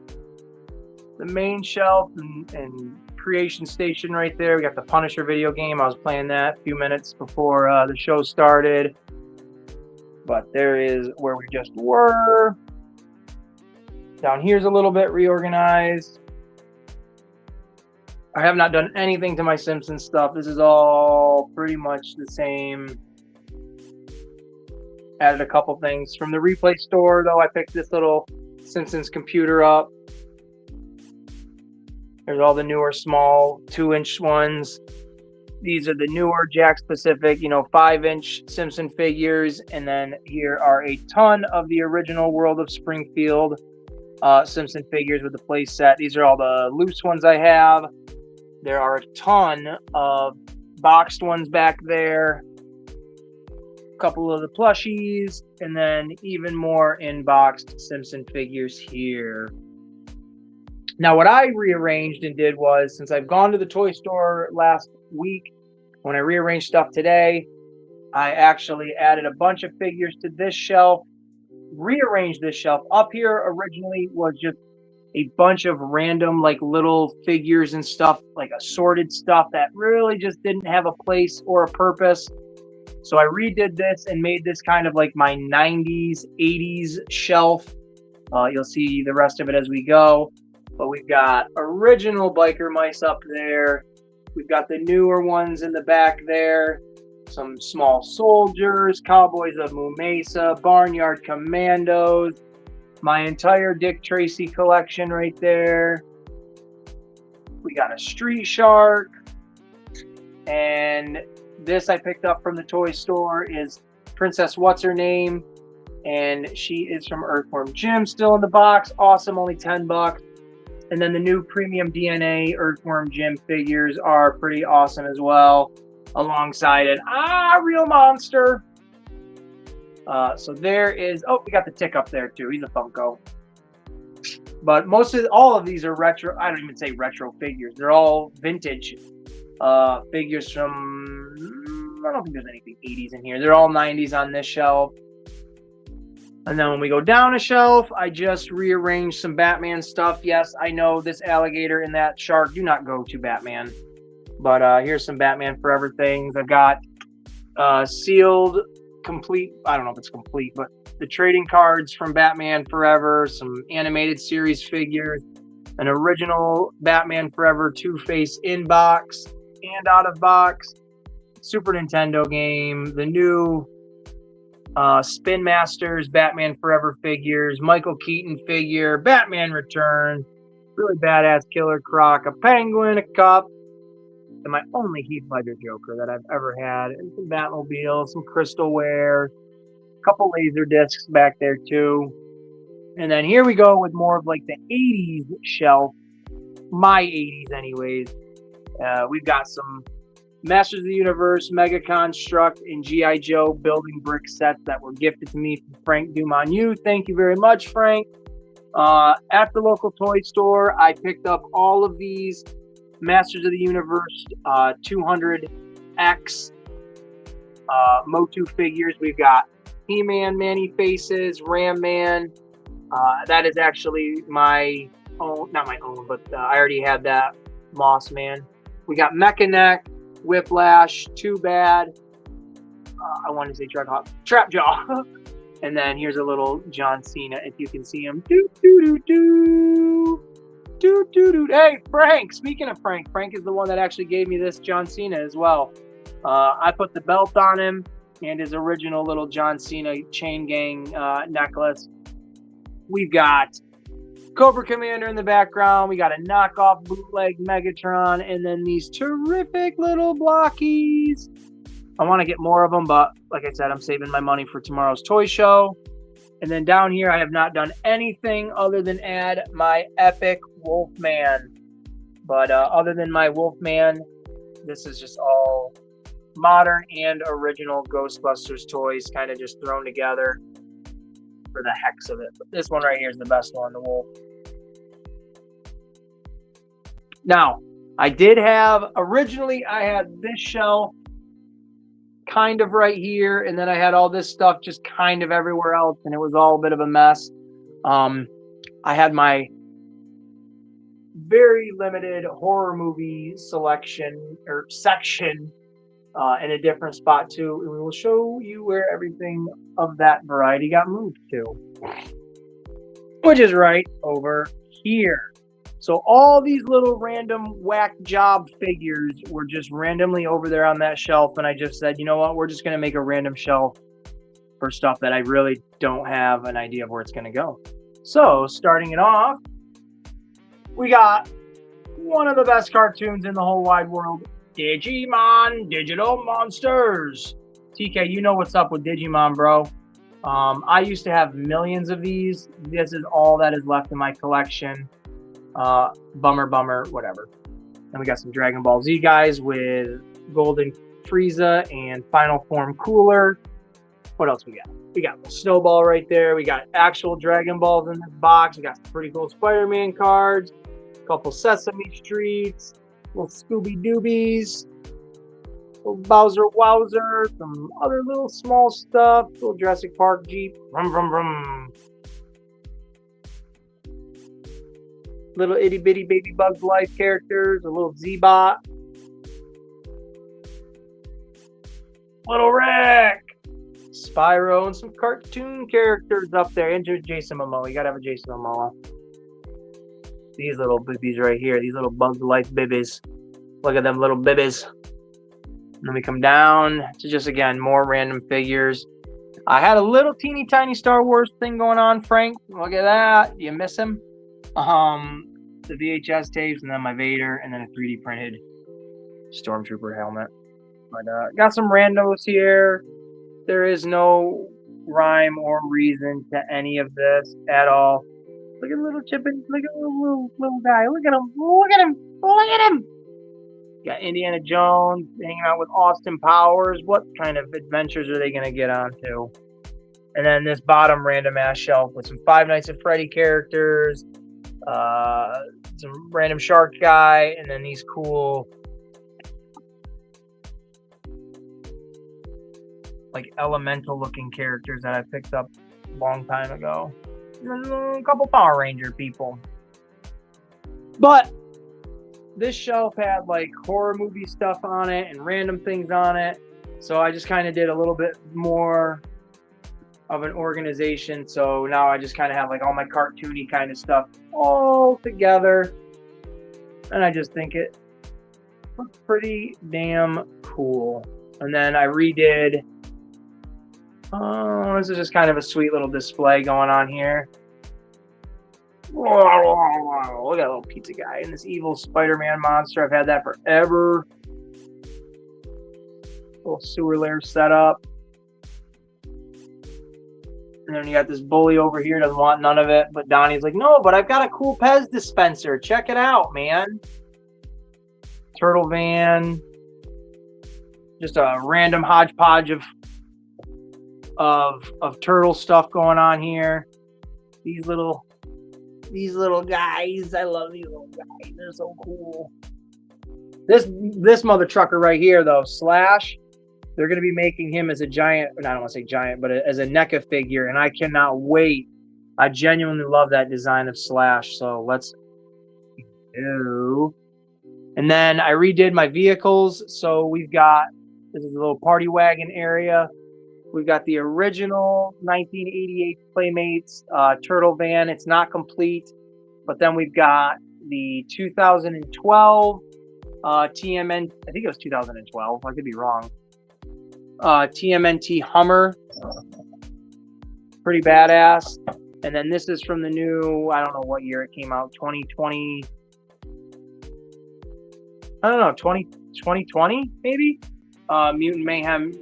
The main shelf and creation station right there. We got the Punisher video game. I was playing that a few minutes before the show started. But there is where we just were. Down here's a little bit reorganized. I have not done anything to my Simpsons stuff. This is all pretty much the same. Added a couple things from the Replay store, though. I picked this little Simpsons computer up. There's all the newer small 2-inch ones. These are the newer Jakks Pacific, 5-inch Simpson figures. And then here are a ton of the original World of Springfield Simpson figures with the play set. These are all the loose ones I have. There are a ton of boxed ones back there. A couple of the plushies. And then even more in-boxed Simpson figures here. Now, what I rearranged and did was, since I've gone to the toy store last week, when I rearranged stuff today, I actually added a bunch of figures to this shelf, rearranged this shelf. Up here originally was just a bunch of random, like, little figures and stuff, like assorted stuff that really just didn't have a place or a purpose. So I redid this and made this kind of like my 90s, 80s shelf. You'll see the rest of it as we go. But we've got original biker mice up there. We've got the newer ones in the back there. Some small soldiers, Cowboys of Moo Mesa, Barnyard Commandos. My entire Dick Tracy collection right there. We got a Street Shark. And this I picked up from the toy store is Princess What's-Her-Name. And she is from Earthworm Jim, still in the box. Awesome, only $10. And then the new Premium DNA Earthworm Jim figures are pretty awesome as well. Alongside an real monster. So there is, we got the Tick up there too. He's a Funko. But all of these are retro. I don't even say retro figures. They're all vintage figures from, I don't think there's anything 80s in here. They're all 90s on this shelf. And then when we go down a shelf, I just rearranged some Batman stuff. Yes, I know this alligator and that shark do not go to Batman. But here's some Batman Forever things. I've got sealed, complete, I don't know if it's complete, but the trading cards from Batman Forever, some animated series figures, an original Batman Forever Two-Face in-box and out-of-box, Super Nintendo game, the new Spin Masters Batman Forever figures, Michael Keaton figure, Batman Returns, really badass Killer Croc, a penguin, a cup, and my only Heath Ledger Joker that I've ever had, and some Batmobile, some crystalware, a couple laser discs back there too. And then here we go with more of like the 80s shelf, my 80s anyways. We've got some Masters of the Universe, Mega Construct, and G.I. Joe building brick sets that were gifted to me from Frank Dumonu. Thank you very much, Frank. At the local toy store, I picked up all of these Masters of the Universe 200X Motu figures. We've got He-Man, Man-E-Faces, Ram-Man. That is actually my own, not my own, but I already had that Moss Man. We got Mechanic, Whiplash, Too Bad. I wanted to say Trapjaw. And then here's a little John Cena, if you can see him. Doo doo doo doo. Doo doo doo. Hey, Frank. Speaking of Frank is the one that actually gave me this John Cena as well. I put the belt on him and his original little John Cena chain gang necklace. We've got Cobra Commander in the background. We got a knockoff bootleg Megatron, and then these terrific little blockies. I want to get more of them, but like I said, I'm saving my money for tomorrow's toy show. And then down here, I have not done anything other than add my epic Wolfman. But other than my Wolfman, this is just all modern and original Ghostbusters toys kind of just thrown together for the hex of it. But this one right here is the best one, the Wolf. Now, I did have, originally I had this shelf kind of right here, and then I had all this stuff just kind of everywhere else, and it was all a bit of a mess. I had my very limited horror movie selection or section in a different spot too, and we will show you where everything of that variety got moved to, which is right over here. So all these little random whack job figures were just randomly over there on that shelf, and I just said, you know what, we're just going to make a random shelf for stuff that I really don't have an idea of where it's going to go. So starting it off, we got one of the best cartoons in the whole wide world, Digimon Digital Monsters. TK, you know what's up with Digimon, bro. I used to have millions of these. This is all that is left in my collection. Bummer, whatever. And we got some Dragon Ball Z guys with Golden Frieza and Final Form Cooler. What else we got? We got Snowball right there. We got actual Dragon Balls in this box. We got some pretty cool Spider-Man cards. A couple Sesame Streets. Little Scooby Doobies. Little Bowser Wowzer. Some other little small stuff. Little Jurassic Park Jeep. Vroom, vroom, vroom. Little itty bitty baby Bugs Life characters, a little Z-Bot, Little Rick, Spyro, and some cartoon characters up there. And Jason Momoa. You gotta have a Jason Momoa. These little bibbies right here, these little Bugs Life bibbies. Look at them little bibbies. And then we come down to just, again, more random figures. I had a little teeny tiny Star Wars thing going on, Frank. Look at that. You miss him? The VHS tapes, and then my Vader, and then a 3D printed Stormtrooper helmet. But got some randos here. There is no rhyme or reason to any of this at all. Look at little Chippin. Look at little guy. Look at him. Look at him. Look at him. Got Indiana Jones hanging out with Austin Powers. What kind of adventures are they going to get onto? And then this bottom random ass shelf with some Five Nights at Freddy characters. Some random shark guy, and then these cool like elemental looking characters that I picked up a long time ago. And then a couple Power Ranger people. But this shelf had like horror movie stuff on it and random things on it, so I just kind of did a little bit more of an organization. So now I just kind of have like all my cartoony kind of stuff all together, and I just think it looks pretty damn cool. And then I redid, this is just kind of a sweet little display going on here. Look at that little pizza guy and this evil Spider-Man monster. I've had that forever. Little sewer lair setup. And then you got this bully over here, doesn't want none of it. But Donnie's like, no, but I've got a cool Pez dispenser. Check it out, man. Turtle Van. just a random hodgepodge of turtle stuff going on here. These little guys, I love these little guys. They're so cool. This mother trucker right here though, Slash. They're going to be making him as a giant. I don't want to say giant, but as a NECA figure, and I cannot wait. I genuinely love that design of Slash. So let's do. And then I redid my vehicles. So we've got, this is a little party wagon area. We've got the original 1988 Playmates Turtle van. It's not complete. But then we've got the 2012 TMN. I think it was 2012. I could be wrong. TMNT Hummer. Pretty badass. And then this is from the new, I don't know what year it came out, 2020. I don't know, 2020 maybe? Mutant Mayhem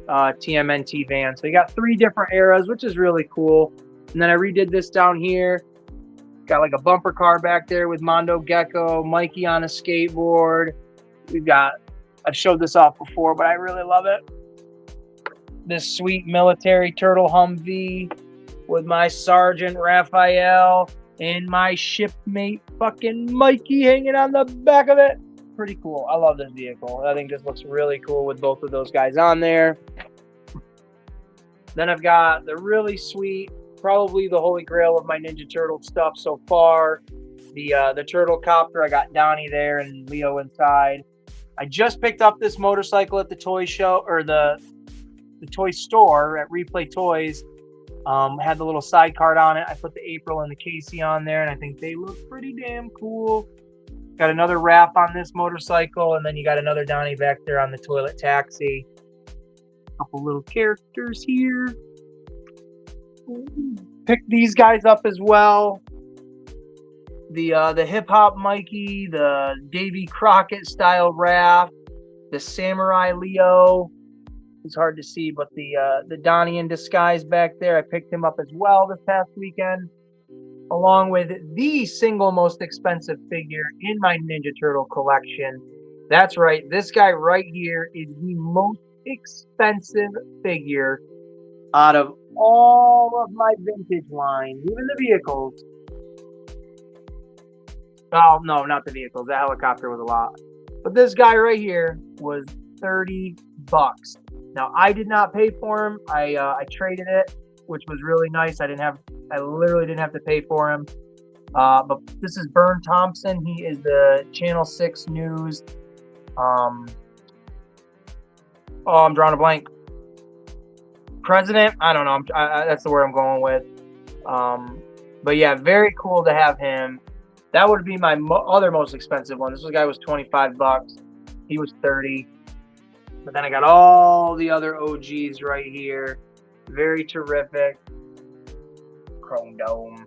TMNT van. So you got 3 different eras, which is really cool. And then I redid this down here. Got like a bumper car back there with Mondo Gecko, Mikey on a skateboard. I've showed this off before, but I really love it. This sweet military turtle Humvee with my Sergeant Raphael and my shipmate fucking Mikey hanging on the back of it. Pretty cool. I love this vehicle. I think this looks really cool with both of those guys on there. Then I've got the really sweet, probably the holy grail of my Ninja Turtle stuff so far. The Turtle Copter. I got Donnie there and Leo inside. I just picked up this motorcycle at the toy show, or the toy store at Replay Toys. Had the little side card on it. I put the April and the Casey on there, and I think they look pretty damn cool. Got another wrap on this motorcycle, and then you got another Donnie back there on the toilet taxi. Couple little characters here. Picked these guys up as well. The Hip Hop Mikey, the Davy Crockett style Raph, the Samurai Leo. It's hard to see, but the Donnie in disguise back there, I picked him up as well this past weekend, along with the single most expensive figure in my Ninja Turtle collection. That's right, this guy right here is the most expensive figure out of all of my vintage line, even the vehicles. Oh, no, not the vehicles. The helicopter was a lot. But this guy right here was $30. Now, I did not pay for him. I traded it, which was really nice. I literally didn't have to pay for him. But this is Bern Thompson. He is the Channel 6 News. I'm drawing a blank. President? I don't know. That's the word I'm going with. But yeah, very cool to have him. That would be my other most expensive one. This guy was $25. He was $30. But then I got all the other OGs right here. Very terrific. Chrome Dome.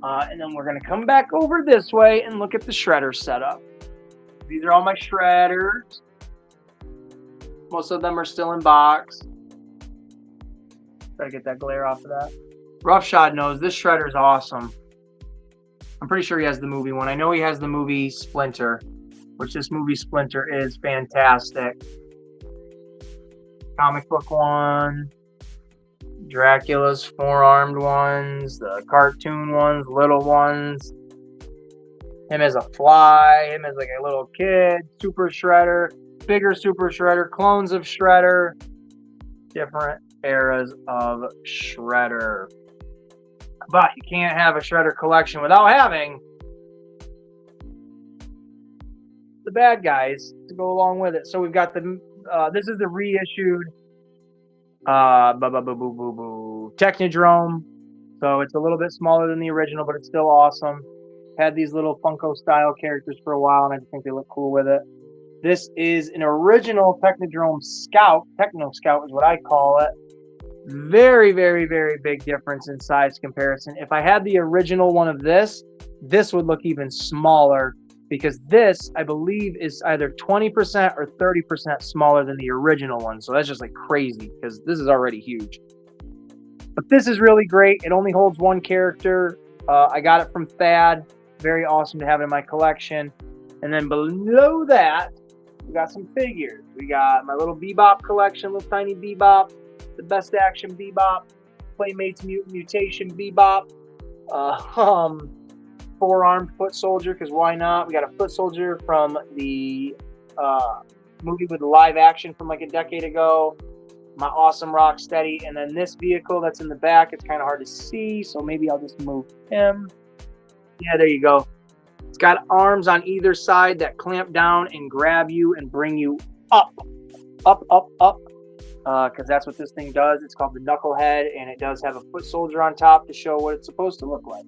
And then we're going to come back over this way and look at the shredder setup. These are all my shredders. Most of them are still in box. Gotta get that glare off of that. Roughshod knows this shredder is awesome. I'm pretty sure he has the movie one. I know he has the movie Splinter, which this movie Splinter is fantastic. Comic book one. Dracula's four-armed ones. The cartoon ones. Little ones. Him as a fly. Him as like a little kid. Super Shredder. Bigger Super Shredder. Clones of Shredder. Different eras of Shredder. But you can't have a Shredder collection without having the bad guys to go along with it. So we've got the this is the reissued Technodrome. So it's a little bit smaller than the original, but it's still awesome. Had these little Funko style characters for a while, and I just think they look cool with it. This is an original Technodrome Scout. Techno Scout is what I call it. Very, very, very big difference in size comparison. If I had the original one of this would look even smaller, because this, I believe, is either 20% or 30% smaller than the original one. So that's just like crazy, because this is already huge. But this is really great. It only holds one character. I got it from Thad. Very awesome to have it in my collection. And then below that, we got some figures. We got my little Bebop collection, little tiny Bebop, the Best Action Bebop, Playmates Mutant Mutation Bebop, four-armed foot soldier, because why not? We got a foot soldier from the movie with the live action from like a decade ago. My awesome Rocksteady, and then this vehicle that's in the back, it's kind of hard to see, so maybe I'll just move him. Yeah, there you go. It's got arms on either side that clamp down and grab you and bring you up, because that's what this thing does. It's called the Knucklehead, and it does have a foot soldier on top to show what it's supposed to look like.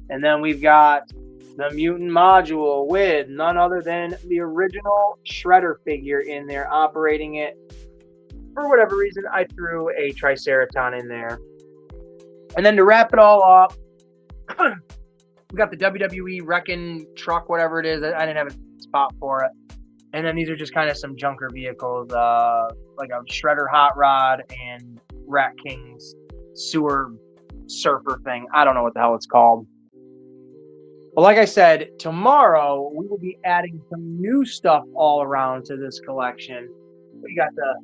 And then we've got the Mutant Module with none other than the original Shredder figure in there operating it. For whatever reason, I threw a Triceraton in there. And then to wrap it all up, we got the WWE Wrecking Truck, whatever it is. I didn't have a spot for it. And then these are just kind of some junker vehicles, like a Shredder Hot Rod and Rat King's sewer surfer thing. I don't know what the hell it's called. But like I said, tomorrow we will be adding some new stuff all around to this collection. We got the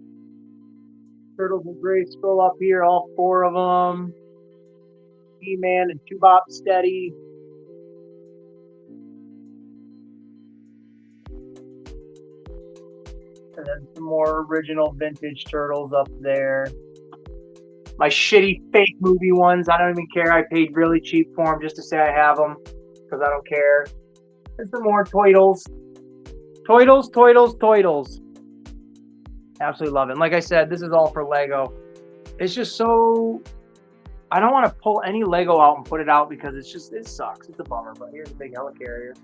Turtles of Grayskull up here, all four of them. He-Man and Bebop Steady. And then some more original vintage Turtles up there. My shitty fake movie ones, I don't even care. I paid really cheap for them just to say I have them, because I don't care. And some more Toidles. Toidles. Absolutely love it. And like I said, this is all for Lego. It's just so... I don't want to pull any Lego out and put it out because it's just... It sucks. It's a bummer. But here's a big helicarrier.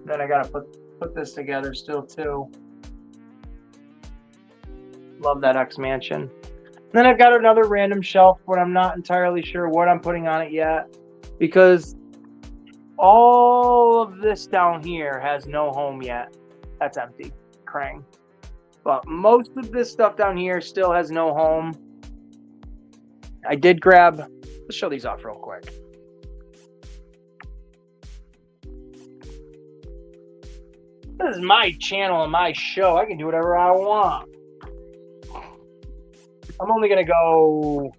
Then I gotta put this together still too. Love that X-Mansion. Then I've got another random shelf, but I'm not entirely sure what I'm putting on it yet, because all of this down here has no home yet. That's empty. Krang. But most of this stuff down here still has no home. I did grab... Let's show these off real quick. This is my channel and my show. I can do whatever I want. I'm only going to go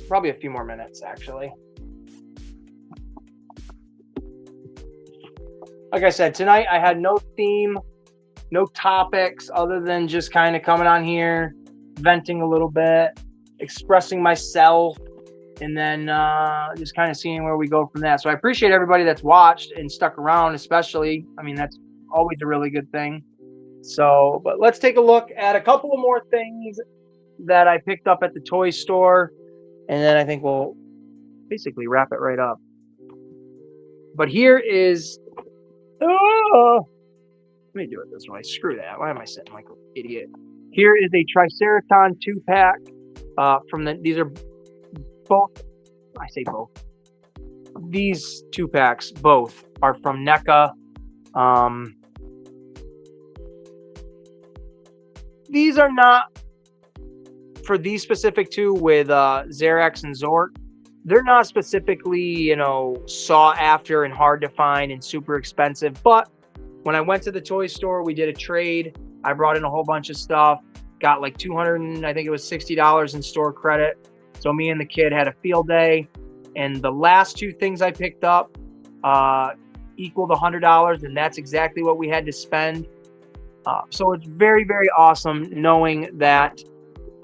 probably a few more minutes, actually. Like I said, tonight I had no theme, no topics, other than just kind of coming on here, venting a little bit, expressing myself, and then just kind of seeing where we go from that. So I appreciate everybody that's watched and stuck around, especially. I mean, that's always a really good thing. So, but let's take a look at a couple of more things that I picked up at the toy store, and then I think we'll basically wrap it right up. But here is... let me do it this way. Screw that. Why am I sitting like an idiot? Here is a Triceraton 2-pack from the... These are both... I say both. These 2-packs, both, are from NECA. These are not... For these specific two with Zerax and Zort, they're not specifically, you know, sought after and hard to find and super expensive. But when I went to the toy store, we did a trade. I brought in a whole bunch of stuff, got like I think it was $60 in store credit. So me and the kid had a field day, and the last two things I picked up equaled $100, and that's exactly what we had to spend. So it's very, very awesome knowing that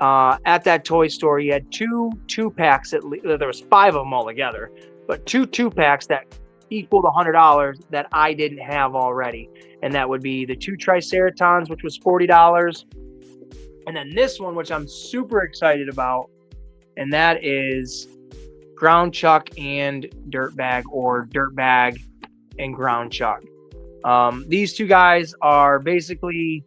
at that toy store, you had two packs at least. There was 5 of them all together, but two packs that equaled $100 that I didn't have already, and that would be the 2 Triceratons, which was $40, and then this one, which I'm super excited about, and that is Ground Chuck and Dirtbag, or Dirtbag and Ground Chuck. These two guys are basically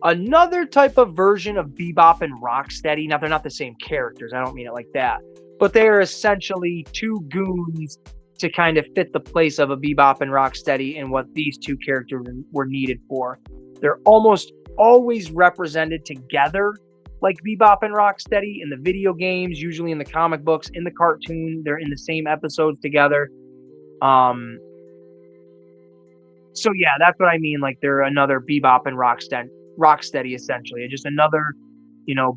another type of version of Bebop and Rocksteady. Now, they're not the same characters. I don't mean it like that. But they are essentially two goons to kind of fit the place of a Bebop and Rocksteady and what these two characters were needed for. They're almost always represented together like Bebop and Rocksteady in the video games, usually in the comic books, in the cartoon. They're in the same episodes together. So yeah, that's what I mean. Like they're another Bebop and Rocksteady essentially. Just another,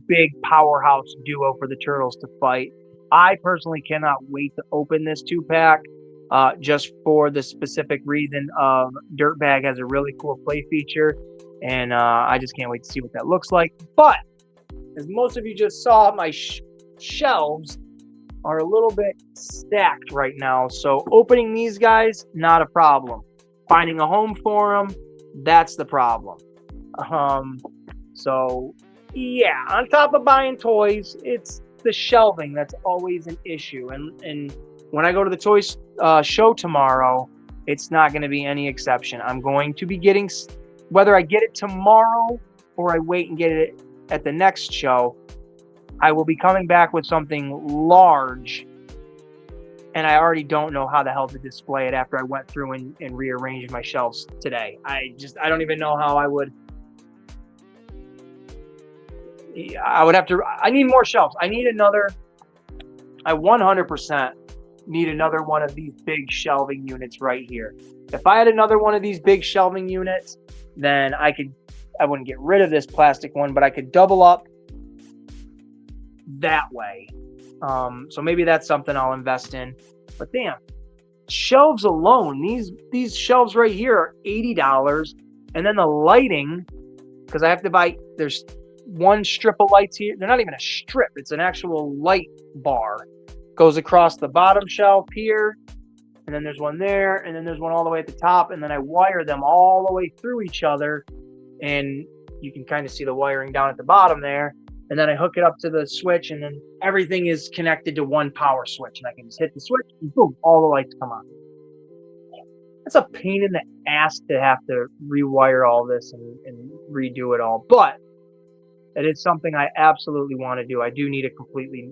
big powerhouse duo for the Turtles to fight. I personally cannot wait to open this 2-pack, just for the specific reason of Dirtbag has a really cool play feature, and I just can't wait to see what that looks like. But as most of you just saw, my shelves are a little bit stacked right now. So opening these guys, not a problem. Finding a home for them, that's the problem. So yeah, on top of buying toys, it's the shelving that's always an issue. And when I go to the toys show tomorrow, it's not going to be any exception. I'm going to be getting, whether I get it tomorrow or I wait and get it at the next show, I will be coming back with something large, and I already don't know how the hell to display it after I went through and rearranged my shelves today. I don't even know how I would have to. I need more shelves. I 100% need another one of these big shelving units right here. If I had another one of these big shelving units, then I wouldn't get rid of this plastic one, but I could double up that way. So maybe that's something I'll invest in. But damn, shelves alone, these shelves right here are $80. And then the lighting, because I have to buy, there's one strip of lights here. They're not even a strip, it's an actual light bar. Goes across the bottom shelf here, and then there's one there, and then there's one all the way at the top, and then I wire them all the way through each other, and you can kind of see the wiring down at the bottom there. And then I hook it up to the switch, and then everything is connected to one power switch, and I can just hit the switch, and boom, all the lights come on. That's a pain in the ass to have to rewire all this and redo it all, but it is something I absolutely want to do. I do need a completely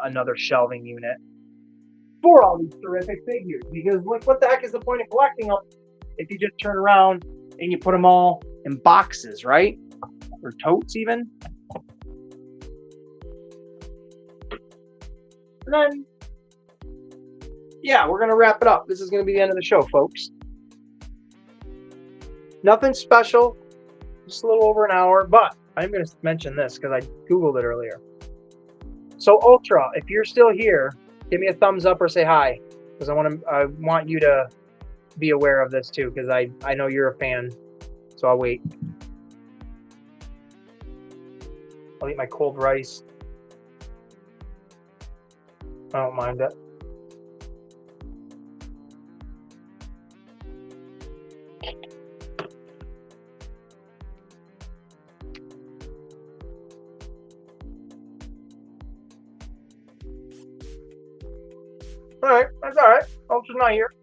another shelving unit for all these terrific figures, because what the heck is the point of collecting them if you just turn around and you put them all in boxes, right? Or totes even. And then, yeah, we're going to wrap it up. This is going to be the end of the show, folks. Nothing special, just a little over an hour, but I'm going to mention this because I Googled it earlier. So Ultra, if you're still here, give me a thumbs up or say hi, because I want you to be aware of this too, because I know you're a fan. So I'll wait. I'll eat my cold rice. I don't mind it. All right, that's all right. Ultra's not here.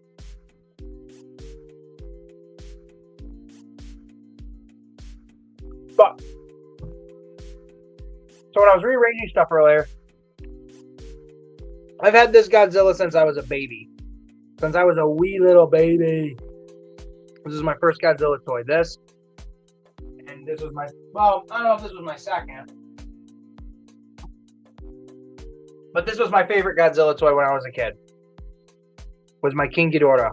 But so when I was rearranging stuff earlier, I've had this Godzilla since I was a baby. Since I was a wee little baby. This is my first Godzilla toy. This. And this was my, well, I don't know if this was my second. But this was my favorite Godzilla toy when I was a kid. Was my King Ghidorah.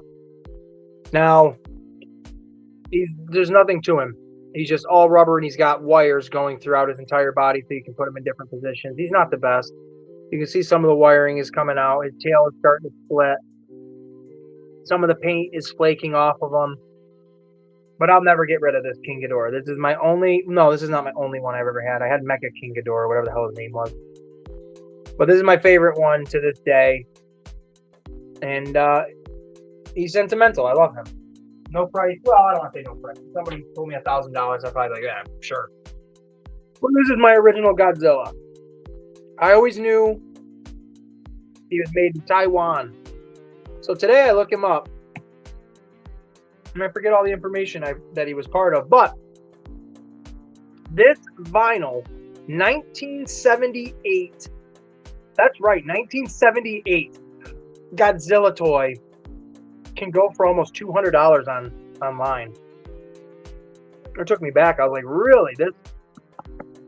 Now, there's nothing to him. He's just all rubber, and he's got wires going throughout his entire body so you can put him in different positions. He's not the best. You can see some of the wiring is coming out. His tail is starting to split. Some of the paint is flaking off of him. But I'll never get rid of this King Ghidorah. This is my only... No, this is not my only one I've ever had. I had Mecha King Ghidorah, whatever the hell his name was. But this is my favorite one to this day. And he's sentimental. I love him. No price. Well, I don't want to say no price. If somebody told me $1,000, I'd probably be like, yeah, sure. But this is my original Godzilla. I always knew he was made in Taiwan. So today I look him up. And I forget all the information that he was part of. But this vinyl, 1978. That's right, 1978 Godzilla toy can go for almost $200 online. It took me back. I was like, really? This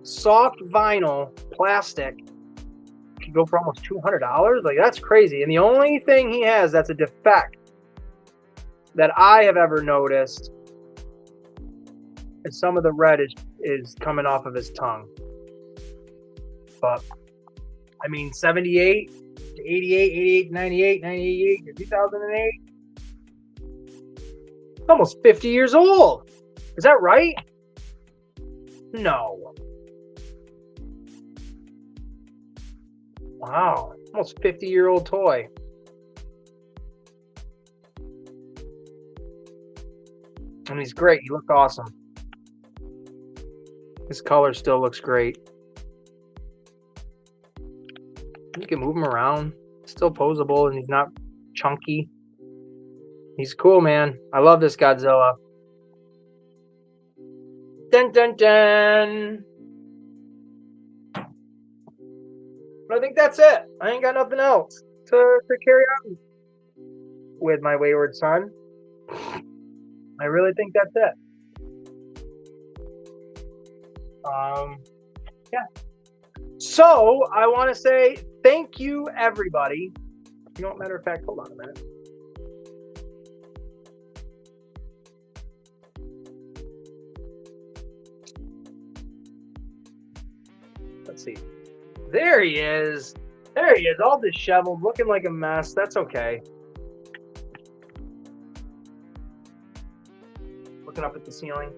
soft vinyl plastic can go for almost $200? Like, that's crazy. And the only thing he has that's a defect that I have ever noticed is some of the red is coming off of his tongue. But, I mean, 78 to 88, 88 to 98, 98 to 2008. It's almost 50 years old. Is that right? No. Wow. Almost 50-year-old toy. And he's great. He looked awesome. His color still looks great. You can move him around. Still posable, and he's not chunky. He's cool, man. I love this Godzilla. Dun dun dun. But I think that's it. I ain't got nothing else to carry on with my wayward son. I really think that's it. Yeah. So I want to say thank you, everybody. You know what? Matter of fact, hold on a minute. Let's see. There he is. There he is, all disheveled, looking like a mess. That's okay. Looking up at the ceiling.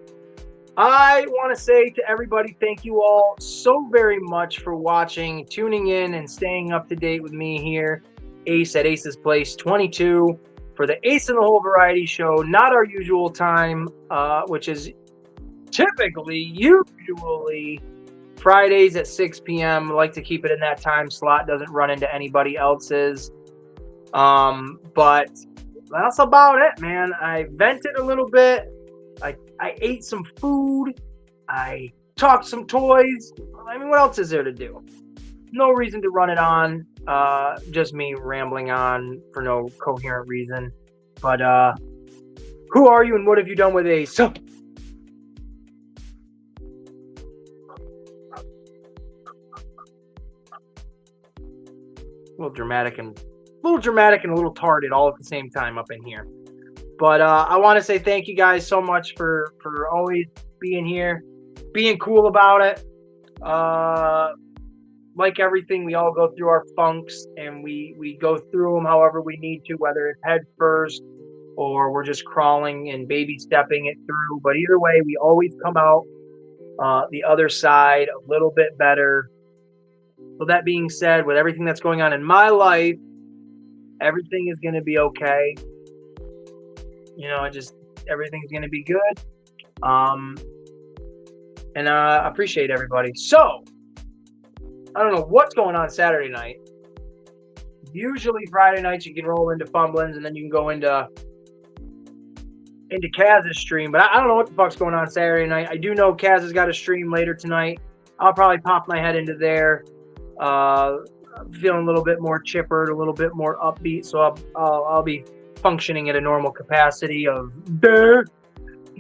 I want to say to everybody, thank you all so very much for watching, tuning in, and staying up to date with me here, Ace at Ace's Place 22, for the Ace in the Hole Variety Show. Not our usual time, which is usually Fridays at 6 p.m. I like to keep it in that time slot. Doesn't run into anybody else's. But that's about it, man. I vented a little bit. I ate some food. I talked some toys. I mean, what else is there to do? No reason to run it on. Just me rambling on for no coherent reason. But who are you and what have you done with Ace? So, a little dramatic and a little tarded all at the same time up in here. But I want to say thank you guys so much for always being here, being cool about it. Like everything, we all go through our funks, and we go through them however we need to, whether it's head first or we're just crawling and baby stepping it through. But either way, we always come out the other side a little bit better. So that being said, with everything that's going on in my life, everything is going to be okay. You know, everything's going to be good. And I appreciate everybody. So, I don't know what's going on Saturday night. Usually Friday nights you can roll into Fumblins, and then you can go into Kaz's stream. But I don't know what the fuck's going on Saturday night. I do know Kaz has got a stream later tonight. I'll probably pop my head into there. I'm feeling a little bit more chippered, a little bit more upbeat. So I'll be functioning at a normal capacity of there.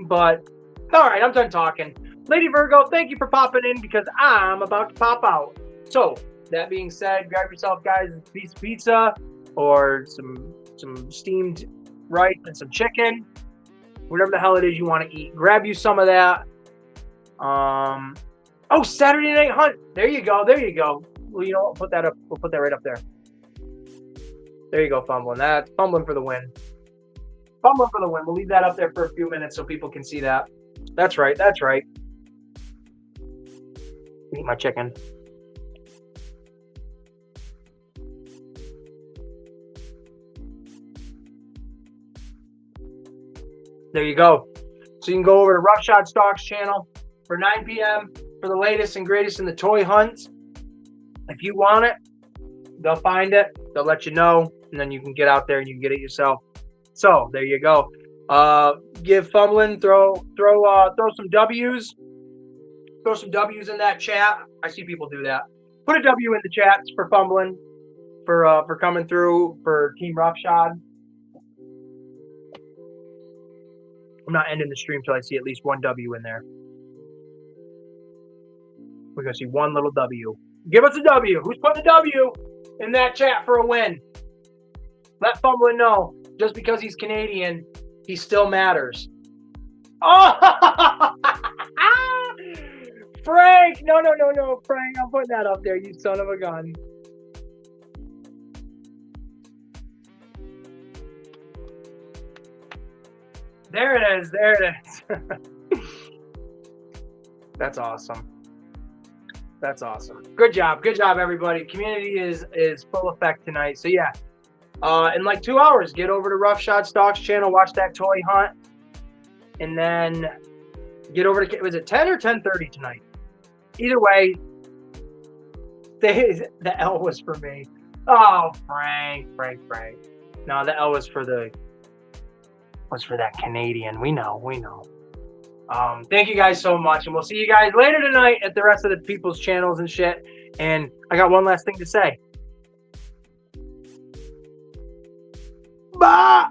But all right, I'm done talking. Lady Virgo, thank you for popping in because I'm about to pop out. So that being said, grab yourself, guys, a piece of pizza or some steamed rice and some chicken, whatever the hell it is you want to eat. Grab you some of that. Oh, Saturday Night Hunt. There you go. There you go. Well, you know what? Put that up. We'll put that right up there. There you go, Fumbling. That's Fumbling for the win. Fumbling for the win. We'll leave that up there for a few minutes so people can see that. That's right. That's right. Eat my chicken. There you go. So you can go over to Roughshod Stalks channel for 9 p.m. for the latest and greatest in the toy hunts. If you want it, they'll find it. They'll let you know, and then you can get out there and you can get it yourself. So there you go. Give Fumbling, throw some W's. Throw some W's in that chat. I see people do that. Put a W in the chats for Fumbling, for coming through for Team Roughshod. I'm not ending the stream till I see at least one W in there. We're gonna see one little W. Give us a W. Who's putting a W in that chat for a win? Let Fumbling know. Just because he's Canadian He still matters. Oh, Frank! No, Frank! I'm putting that up there, you son of a gun. There it is. There it is. That's awesome. That's awesome. Good job. Good job, everybody. Community is full effect tonight. So yeah, in like 2 hours, get over to Rough Shot Stocks channel, watch that toy hunt, and then get over to, was it 10 or 10:30 tonight? Either way, the L was for me. Oh, Frank. No, the L was for that Canadian. We know. Thank you guys so much, and we'll see you guys later tonight at the rest of the people's channels and shit. And I got one last thing to say. Bye.